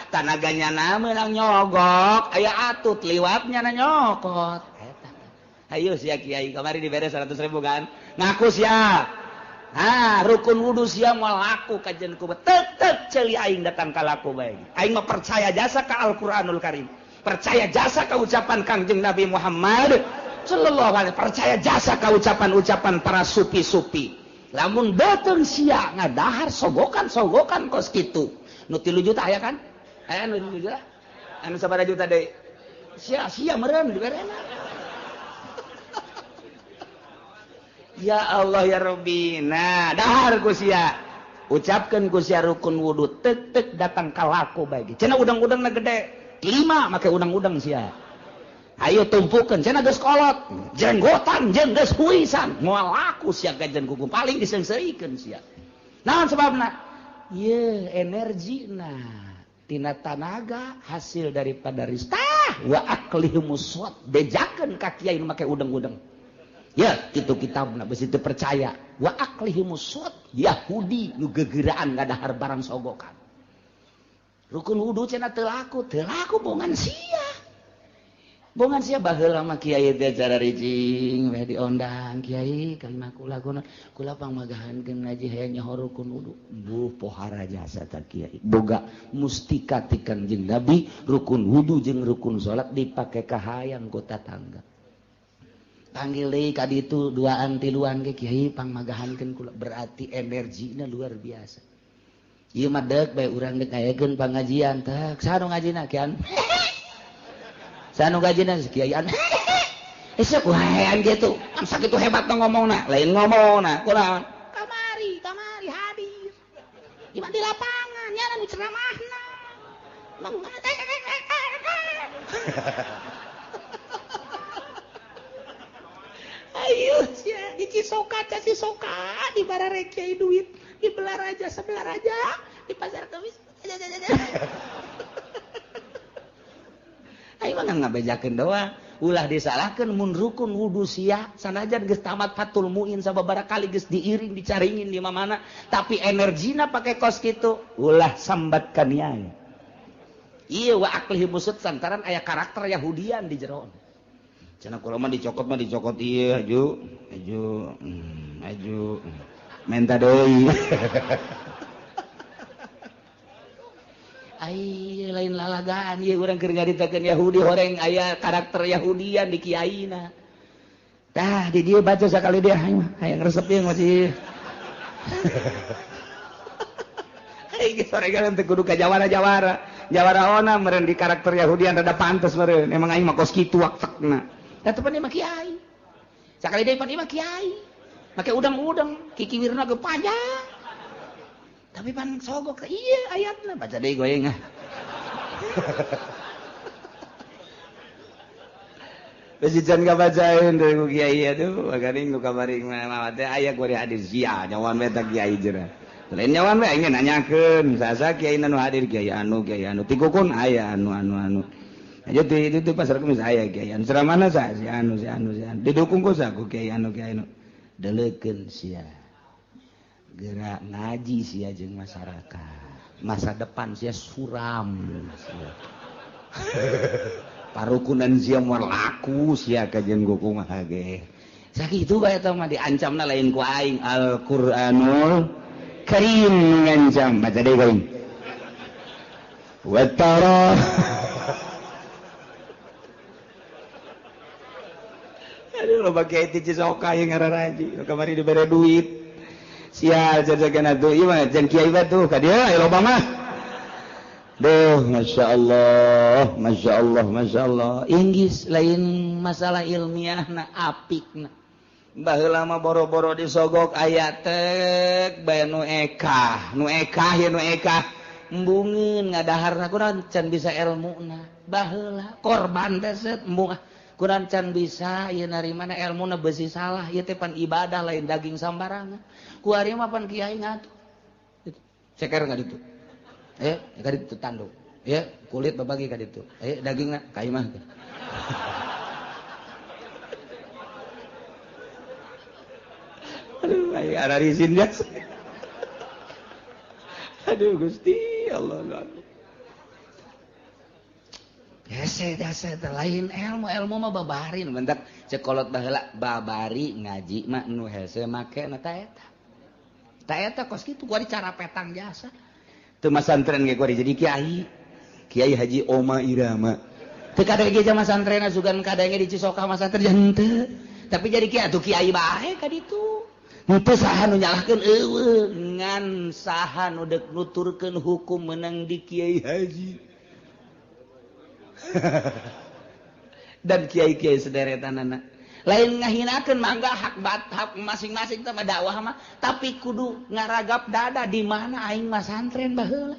tanaganya na meunang nyogok aya atut liwatnya na nyokot eta ayo sia kiai kamari dibere 100.000 kan ngaku sia rukun wudu sia moal laku kajen ku tetep ceuli aing datang ka laku bae aing mah percaya jasa ka Al-Qur'anul Karim percaya jasa kaucapan Kangjeng Nabi Muhammad sallallahu alaihi, percaya jasa kaucapan-ucapan para supi-supi. Lamun dateng sia ngadahar sogokan kos kitu. Nu 3 juta aya kan? Aya nu 3 juta. Anu sabaraha juta deui? Sia meureun diberena. Ya Allah ya Rabbi. Nah, dahar ku sia. Ucapkeun ku sia rukun wudu, tek datang ka laku bae. Cenah udang-udangna gede. 5 make udang-udang sia. Ayo tumpukeun cenah geus kolot, jenggotan jeung geus huisan, moal laku sia gajen kuku paling disengseuikeun sia. Naon sababna? Ieu energina tina tanaga hasil daripada ristah wa aklihumus swat, bejakeun ka kiai nu make udang-udang. Ya, kitu kitabna beus teu percaya. Wa aklihumus swat, Yahudi nu gegeuraan ngadahar barang sogokan. Rukun wudu cenah teu laku bongan sia. Bongan sia baheula mah kiai teh cara ricing we diondang kiai kalimah kula pangmagahankeun ngaji hayang nyaho rukun wudu. Pohara jasa ta kiai. Boga mustika ti Kangjeng Nabi rukun wudu jeung rukun salat dipake kahayang ku tatangga. Panggil deui ka ditu 2an 3an ge kiai pangmagahankeun kula, berarti energina luar biasa. Ieu mah deuk bae urang deuk ngayakeun pangajian teh. Saha nu ngajina kian? Sanu gajina kiaian. Esuk wae gitu. Am sakitu hebatna ngomongna, lain ngomongna. Kunaon? Kamari hadir. Di di lapangan nya nu ceramahna. Ayo sia di Cisoka di barare kiai duit, di Belaraja sebelah raja, di pasar Kemis. Ayo mah ngabejakeun doang, ulah disalahkeun mun rukun wudu sia sanajan geus tamat fatul muin sababaraha kali geus diiring dicaringin di mana tapi energina pake kos kitu ulah sambat ka niai. Ieu wa aklihi musud santaran aya karakter Yahudian di jero. Cenah kula mah dicokot ieu aju menta deui. Ai lain lalagaan ieu urang keur ngaritakeun Yahudi horeng aya karakter Yahudian di kiaina. Tah di dieu baca sakali dia hayang resep ieu masih. Ai geus horengan teh kudu ka jawara ona meureun di karakter Yahudian rada pantes meureun. Emang aing mah kos kitu waktekna. Da teu pan mah kiai. Sakali deui pan mah kiai. Make udang-udang kikiwirna ge panjang. Tapi pan sogok iya ayatna baca deui goyeng ah. Besican kabacaeun deui ku kiai atuh magaring nu kamari mah teh aya gori hadir sia nyawan we teh kiai jeuna. Lain nyawan we aing nanyakeun saha kiai nu hadir kiai anu tikukun aya anu. Aja di pasar Kemis aya kiai anu ceramahna saha si anu. Didukung ku saha ku kiai anu. Deulekeun sia. Gerak ngaji sia jeung masyarakat. Masa depan sia suram sia. Parukunan sia moal laku sia ka jeung goku mah ge. Sakitu bae eta mah diancamna lain ku aing Al-Qur'anul Karim ngancam baca deui going. Wa tara Aduh lo bagi ti Cisoka yang ngararaji kamari dibere duit. Sia jajagan atuh ieu mah jeung kiai batuh ka dieu aya loba mah. Duh masya Allah. Inggis lain masalah ilmiahna apikna. Baheula mah boro-boro disogok aya tek bae nu ekah embungeun ngadaharna kunaon can bisa ilmuna. Baheula korban teh set embung kurang can bisa ieu narimana ilmuna beusi salah ieu teh pan ibadah lain daging sambarangan. Ku ari mah pan kiai ngatuh. Ceker ka ditu. Ka ditu tanduk. Kulit babagi ka ditu. Dagingna ka imah. Aduh, ada rizin dia. Aduh Gusti Allah. Biasa lain ilmu mah babarin mentak cekolot baheula babari ngaji mah nu hese make na ta eta kos kitu kuari cara petang jasa teu masantren ge kuari jadi kiai Haji Oma Irama teu kadenge jama santrena sugan kadenge di Cisoka mah santren teu tapi jadi kiai atuh kiai bae ka ditu henteu saha nu nyalahkeun eueuh ngan saha nu deuk nuturkeun hukum menang di kiai haji dan kiai-kiai sederetanana lain ngahinakeun mangga hak masing-masing sama dakwah mah tapi kudu ngaragap dada di mana aing mah santren baheula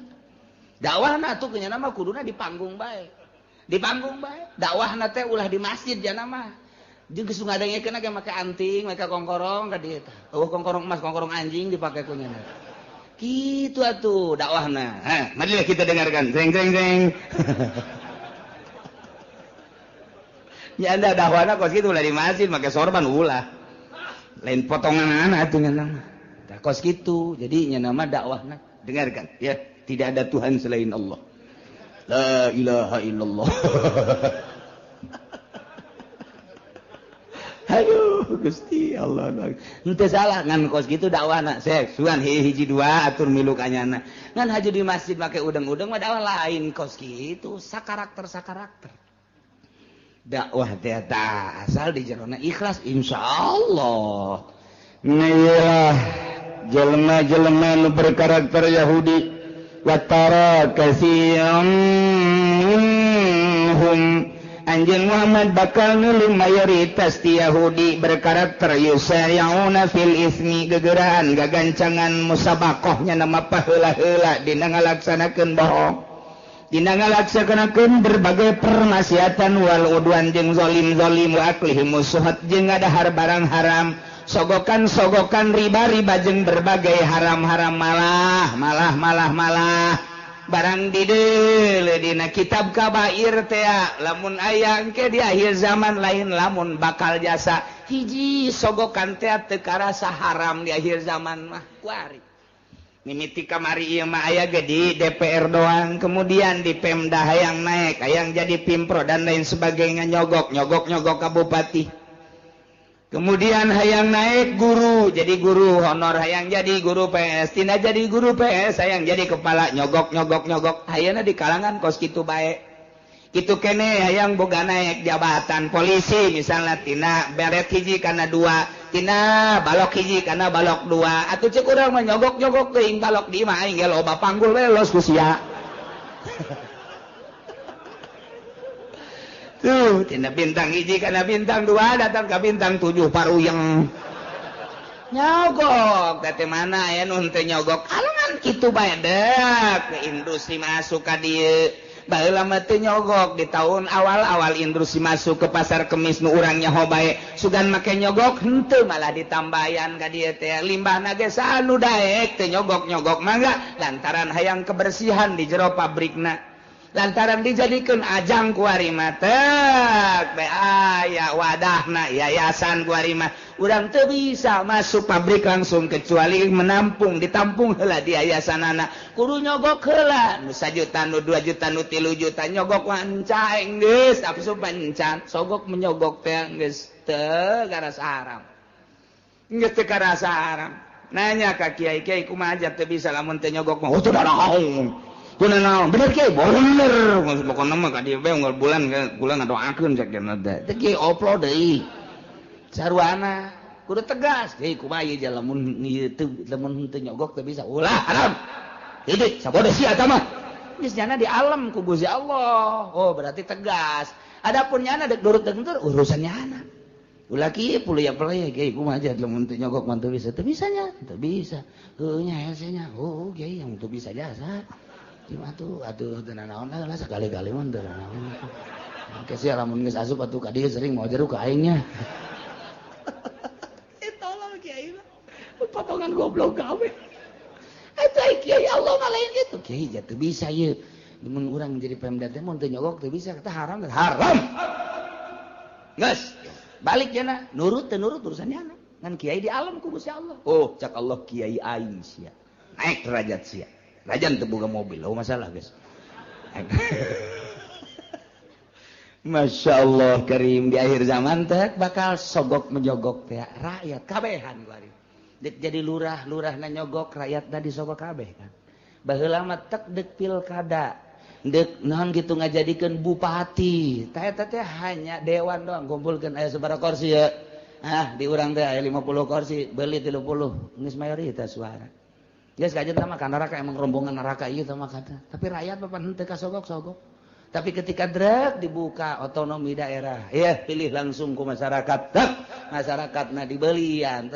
dakwahna atuh nya mah kuduna di panggung bae dakwahna teh ulah di masjid jana mah jeung geus ngadengekeun ge make anting make kongkorong ka dieu tah kongkorong emas kongkorong anjing dipake ku nya kitu atuh dakwahna marilah kita dengarkan jeng ya anda dakwahna kos kitu ulah di masjid make sorban ulah lain potongan anak atuh nya nama kos kitu jadi nya nama dakwahna dengarkan ya tidak ada Tuhan selain Allah la ilaha illallah aduh Gusti Allah henteu salah ngan kos kitu dakwahna sek sugan hiji dua atur milu kanyana ngan haju di masjid make udeng-udeng mah dakwah lain kos kitu sakarakter dakwah teh asal di jerona ikhlas insyaallah nah jelema-jelema nu berkarakter Yahudi wa tara katsiran minhum anjeun Muhammad bakal nulung mayoritas ti Yahudi berkarakter yusayuna fil ismi gegeuraan gagancangan musabaqahnya nama paheula-heula dina ngalaksanakeun bohong dina ngalaksanakeun berbagai permaksiatan wal udwan jeung zalim wa aklihim musuhat jeung ngadahar barang haram sogokan riba jeung berbagai haram-haram malah barang dideul dina kitab kabair teh lamun aya engke di akhir zaman lain lamun bakal jasa hiji sogokan teh teu karasa haram di akhir zaman mah kuari mimiti kamari ieu mah aya ge di DPR doang kemudian di Pemda hayang naik hayang jadi pimpro dan lain sebagainya nyogok ka bupati kemudian hayang naik guru jadi guru honor hayang jadi guru PS tina jadi guru PS hayang jadi kepala nyogok hayana di kalangan kos kitu bae kitu kene hayang boga naik jabatan polisi misalnya tina beret hiji kana dua tina balok hiji kana balok dua atuh ceuk urang mah nyogok teuing balok di mah aing ge loba panggul we los ku sia tuh tina bintang hiji kana bintang dua datang ke bintang 7 paruyeng nyogok teh mana aya nu teu nyogok alangan kitu bae dek ke industri masuk ka dieu baheula mah teu nyogok di tahun awal industri masuk ke pasar kemis nu urang nyaho bae sugan make nyogok henteu malah ditambayan ka dieu teh limbahna ge sanu daek teu nyogok mangga lantaran hayang kebersihan di jero pabrikna lantaran dijadikeun ajang ku ari mah teh aya wadahna yayasan ku ari mah urang teu bisa masuk pabrik langsung kecuali ditampung heula di yayasanana kudu nyogok heula nu 1 juta nu 2 juta nu 3 juta nyogok wancaing geus apsu pancan sogok menyogok teh geus teu karasa haram geus teu karasa haram nanya ka kiai-kiai kumaha aja teu bisa lamun teu nyogok mah teu darahaung kuna naon bener kiai bener pokona mah ka dieu bae unggal bulan ngadoakeun cek kana teh teh kiai upload deui saruana kudu tegas kiai kumaha ieu lamun teu nyogok teu bisa ulah haram itu sabode sia eta mah geus nyana di alam ku Gusti Allah oh berarti tegas adapun nyana dek durut deuteur urusan nyana ulah kieu puluh kiai kumaha aja lamun teu nyogok mah teu bisa nya teu bisa heuh nya hesenya oh kiai yang teu bisa jasa cuma tuh aduh tenan naon lah sekali-kali mah teu naon engke sia lamun geus asup atuh ka dieu sering mau jeruk ka aingnya tolong kiai mah potongan goblok gawe eta kiai Allah mah lain kitu kiai ja teu bisa ieu mun urang jadi Pemda teh mun teu nyogok teu bisa eta haram geus balik cenah nurut teu nurut urusan nya ngan kiai di alam ku Gusti Allah oh cak Allah kiai aing sia naik derajat sia rajan teu boga mobil oh masalah guys Masya Allah Karim di akhir zaman teh bakal sogok menyogok teh rakyat kabehan kuari jadi lurah na nyogok rakyat tadi sogok kabeh kan baheula mah tek dek pilkada dek naon gitu ngajadikeun bupati teh hanya dewan doang kumpulkeun aya sabaraha kursi ya di urang teh aya 50 kursi beli 30 geus mayoritas suara geus kajen mah ka neraka emang rombongan neraka ieu teh mah kata tapi rakyat bapak henteu kasogok-sogok tapi ketika drek dibuka otonomi daerah pilih langsung ku masyarakat masyarakatna dibelian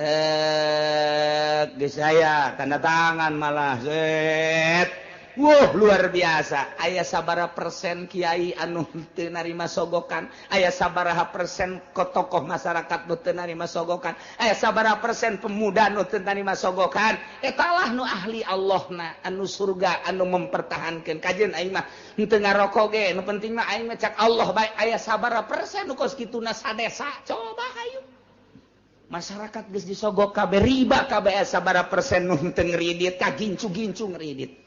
geus aya tanda tangan malah set luar biasa aya sabaraha persen kiai anu teu narima sogokan aya sabaraha persen tokoh masyarakat nu teu narima sogokan aya sabaraha persen pemuda nu teu narima sogokan eta lah nu ahli Allahna anu surga anu mempertahankeun kajeun aing mah henteu ngarokok ge nu penting mah aing mah cak Allah bae aya sabaraha persen nu kos kituna sadesa coba hayu masyarakat geus disogok kabeh riba kabeh aya sabaraha persen nu teu ngridit kagincu-gincu ngridit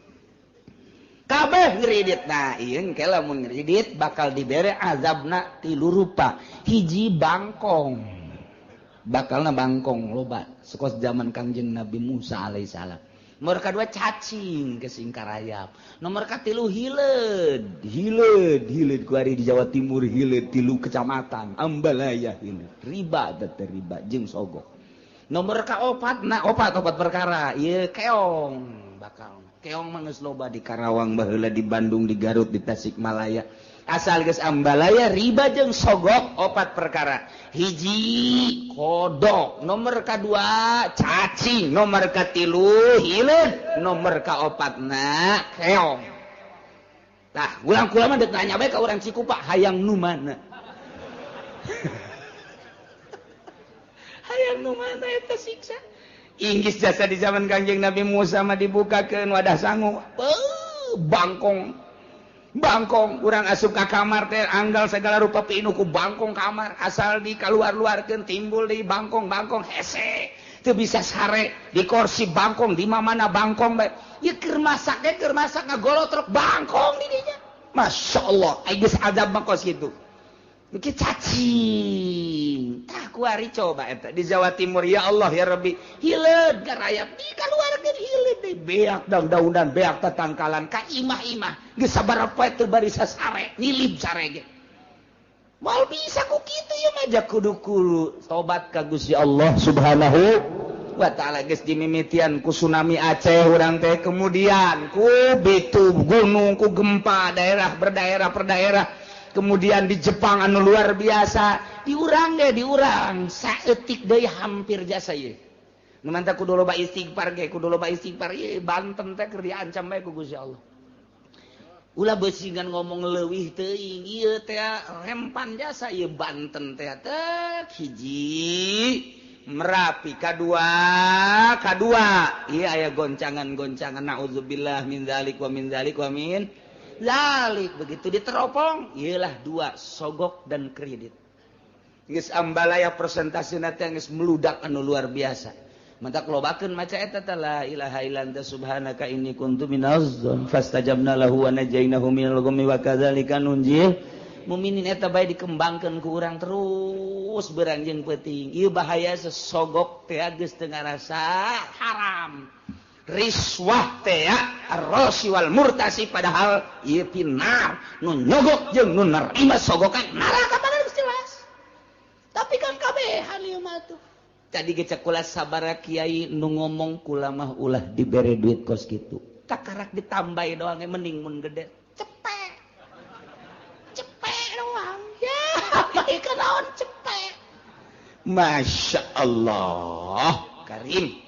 kabeh ngridit nah ieu engke lamun ngridit bakal dibere azabna 3 rupa hiji bangkong bakalna bangkong loba sekos zaman Kangjeng Nabi Musa alaihissalam nomor kadua cacing ke singkarayap nomor katilu hileud ku ari di Jawa Timur hileud 3 kecamatan Ambalaya hileud riba teh riba jeung sogok nomor kaopat opat perkara ieu keong bakal keong mah geus loba di Karawang baheula di Bandung di Garut di Tasikmalaya asal geus Ambalaya riba jeung sogok 4 perkara hiji kodok nomor kadua cacing nomor katilu hileud nomor kaopatna keong tah ulang-ulang mah deuk nanya bae ka urang Cikupa hayang nu mana hayang nu mana eta siksa Inggris jasa di zaman Kangjeng Nabi Musa mah dibukakeun wadah sangu. Bangkong urang asup ka kamar teh anggal segala rupa piinu ku bangkong kamar asal di kaluar-luarkeun timbul di bangkong hese teu bisa sare di kursi bangkong di mana bangkong bae ieu keur masak ngagolotrok bangkong di dinya masyaallah aya geus azab mah kos kitu iki cacing tah kuari coba eta di Jawa Timur ya Allah ya Rabbi hileud garayap di kaluarkeun hileud deui beak daun-daunan beak tatangkalan ka imah-imah geus sabaraha poe teu bari sasare nyilip sare ge moal bisa ku kitu ya mah jak kudu tobat ka Gusti Allah Subhanahu wa taala geus dimimitian ku tsunami Aceh urang teh kemudian ku bitu gunung ku gempa daerah berdaerah kemudian di Jepang anu luar biasa diurang saeutik deui hampir jasa ieu nu mantap kudu loba istighfar ieu Banten teh keur diancam bae ku Gusti Allah ulah beusingan ngomong leuwih teuing ieu teh rempan jasa ieu Banten teh hiji Merapi kadua ieu aya goncangan naudzubillah min dzalik wa min zalik begitu diteropong iyalah 2 sogok dan kredit geus Ambalaya persentasina teh geus meludak anu luar biasa mantak lobakeun maca eta teh la ilaha illa anta subhanaka inni kuntu minaz zalimin fastajabna lahu wa najainahu minal ghammi wa kadzalika nunjil mukminin eta bae dikembangkeun ku urang terus beranjeun peuting ieu bahaya sesogok teh geus teu ngarasa haram riswah teh ar-rashi wal murtasi padahal ieu pinar nu nyogok jeung nu narima sogokan neraka pada jelas tapi kan kabehan ieu mah tuh tadi ge cek kula sabaraha kiai nu ngomong kula mah ulah dibere duit kos kitu takarak ditambahi doang mending mun gede cepet doang ya bae naon cepet Masya Allah Karim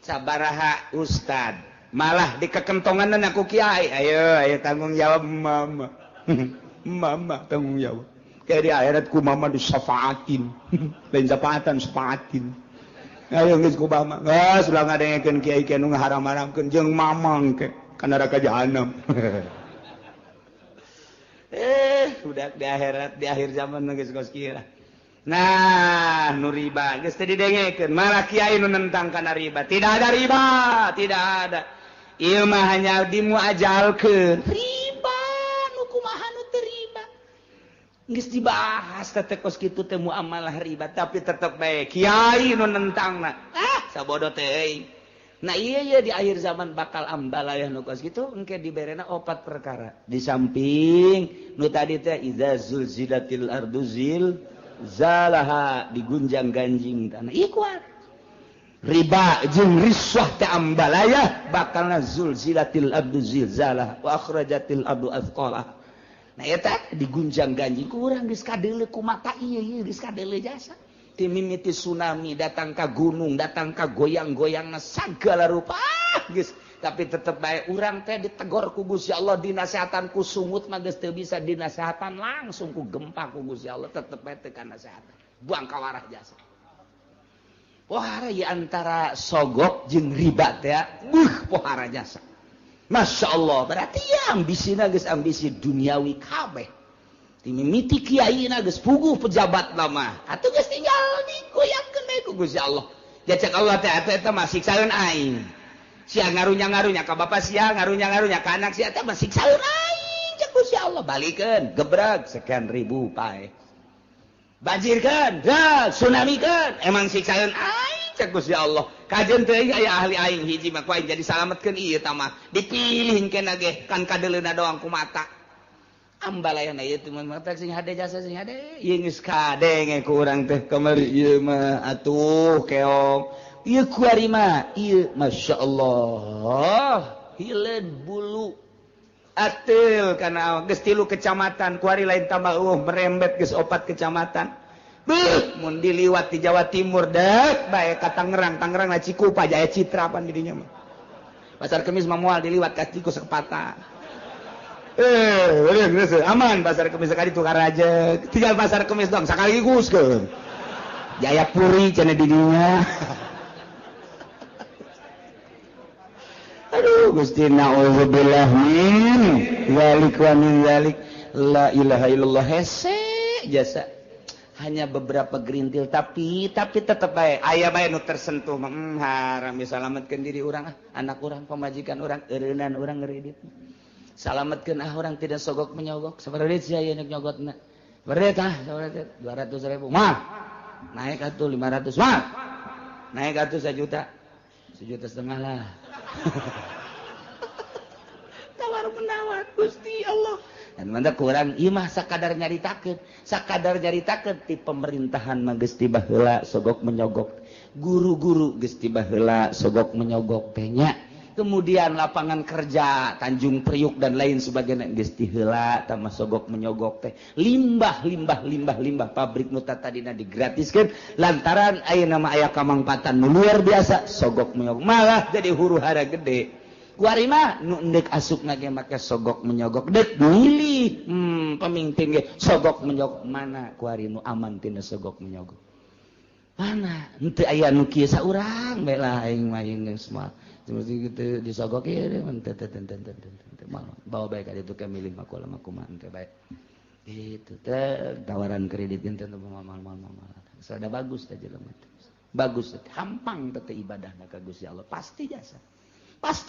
sabaraha ustad malah dikekentongan aku kiai ayo tanggung jawab mama tanggung jawab kayak di akhirat ku mama disafaatin lain safaatin ayo geus ku mama geus ulah ngadengekeun kiai kiai nu ngaharam-haramkeun jeung mamang ke ka neraka jahanam udah di akhirat di akhir zaman geus kos kieu nah nu riba geus teu didengekeun malah kiai nu nentang kana riba tidak ada riba tidak ada ieu mah hanya dimuajalkeun riba nu kumaha nu teu riba geus dibahas teh kos kitu teh muamalah riba tapi tetep bae kiai nu nentangna sabodo teh Nah iya di akhir zaman bakal ambalayah nu kos kitu engke diberena 4 perkara. Di samping nu tadi teh idza zulzilatil ardu zilzalaha digunjang ganjing tanah. Ieu kuat. Riba jeung riswah teh ambalayah bakalna zulzilatil ardu zilzalaha wa akhrajatil ardu athqalaha. Nah eta digunjang ganjing ku urang geus kadeuleu ku mata ieu geus kadeuleu jasa. Timimiti tsunami datang ka gunung datang ka goyang-goyangna sagala rupa geus tapi tetep bae urang teh ditegor ku Gusti Allah dinasehatan ku sungut mah geus teu bisa dinasehatan langsung ku gempa ku Gusti Allah tetep bae teu kanasehatan buang kawarah jasa. Pohara ieu antara sogok jeung riba teh pohara jasa. Masya Allah berarti ya ambisina geus ambisi duniawi kabeh. Mimiti kiai na geus puguh pejabat lama atuh geus tinggal digoyangkeun deui ku Gusti Allah. Ya cek Allah teh eta mah siksaeun aing. Sia ngarunya-ngarunya ka bapa sia ngarunya-ngarunya ka anak sia teh mah siksaeun aing cek Gusti Allah balikeun gebrek sekian ribu pae. Banjirkeun, tsunamikeun emang siksaeun aing cek Gusti Allah. Kajeun teh aya ahli aing hiji mah ku aing jadi salametkeun ieu tah mah dipilih engke ge kan kadeleuna doang ku mata. Ambalayana ieu teh mata sing hade jasa sing hade ieu geus kadenge ku urang teh kamari ieu mah atuh keong ieu kuari mah ieu masyaallah hileud bulu atil kana geus 3 kecamatan kuari lain tambah merembet geus 4 kecamatan beuh mun diliwat di Jawa Timur dek bae ka Tangerang na Cikupa Jaya Citra pan didinya mah Pasar Kemis mah moal diliwat ka Ciku sekepata. Aman Pasar Kemis sekali tukar aja tinggal Pasar Kemis dong sekaligus ke Jayapuri cenah didinya. Aduh Gusti naudzubillah min zalik wa min zalik la ilaha illallah hese jasa hanya beberapa gerintil tapi tetep bae aya bae nu tersentuh haram disalametkeun diri urang anak urang pamajikan urang eureunan urang ngeureudit. Salametkeun orang tidak sogok menyogok. Sabareurit sia ieu nek nyogotna. Beureut 200.000. Mah. Naik atuh 500. Mah. Naik atuh 1 juta. 1,5 juta lah. Tawar menawar Gusti Allah. Dan manda kurang ieu mah sakadar nyaritakeun. Sakadar nyaritakeun ti pemerintahan mah geus ti baheula sogok menyogok. Guru-guru geus ti baheula sogok menyogok teh nya. Kemudian lapangan kerja Tanjung Priuk dan lain sebagainya geus ti heula tah sogok menyogok teh limbah pabrik nu tadina digratiskeun lantaran ayeuna mah aya kamangpatan nu luar biasa sogok menyogok malah jadi huru-hara gede. Kuari mah nu endek asupna ge make sogok menyogok dek milih pemimpin ge sogok menyogok mana kuari nu aman tina sogok menyogok mana henteu aya nu kieu saurang bae lah aing mah geus mah seperti gitu disogok ya bawa baik ada itu kami 5 kolam aku mantep baik itu tawaran kredit ente mal sudah bagus aja lah bagus hampang tete ibadah ka Gusti Allah pasti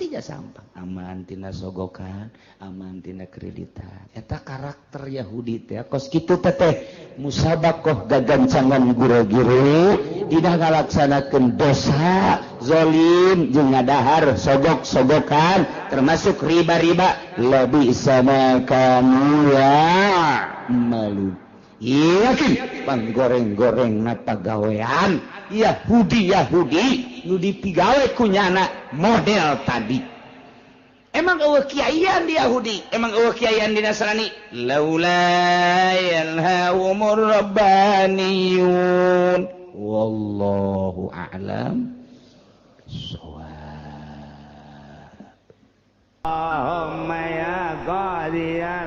jasa hampang aman tina sogokan aman tina kreditan eta karakter Yahudi teh kos kitu teh musabaqah gagancangan guru-guru dina ngalaksanakeun dosa zalim jeung ngadahar sogok-sogokan termasuk riba-riba lebih sama kanu ya malu yakin panggoreng-goreng na pagawean Yahudi nu dipigawe kunyana model tadi emang eueuh kiaian di Yahudi emang eueuh kiaian di Nasrani laula yanhaumur rabbaniyun wallahu a'lam shawab Allahumma ya qadiyal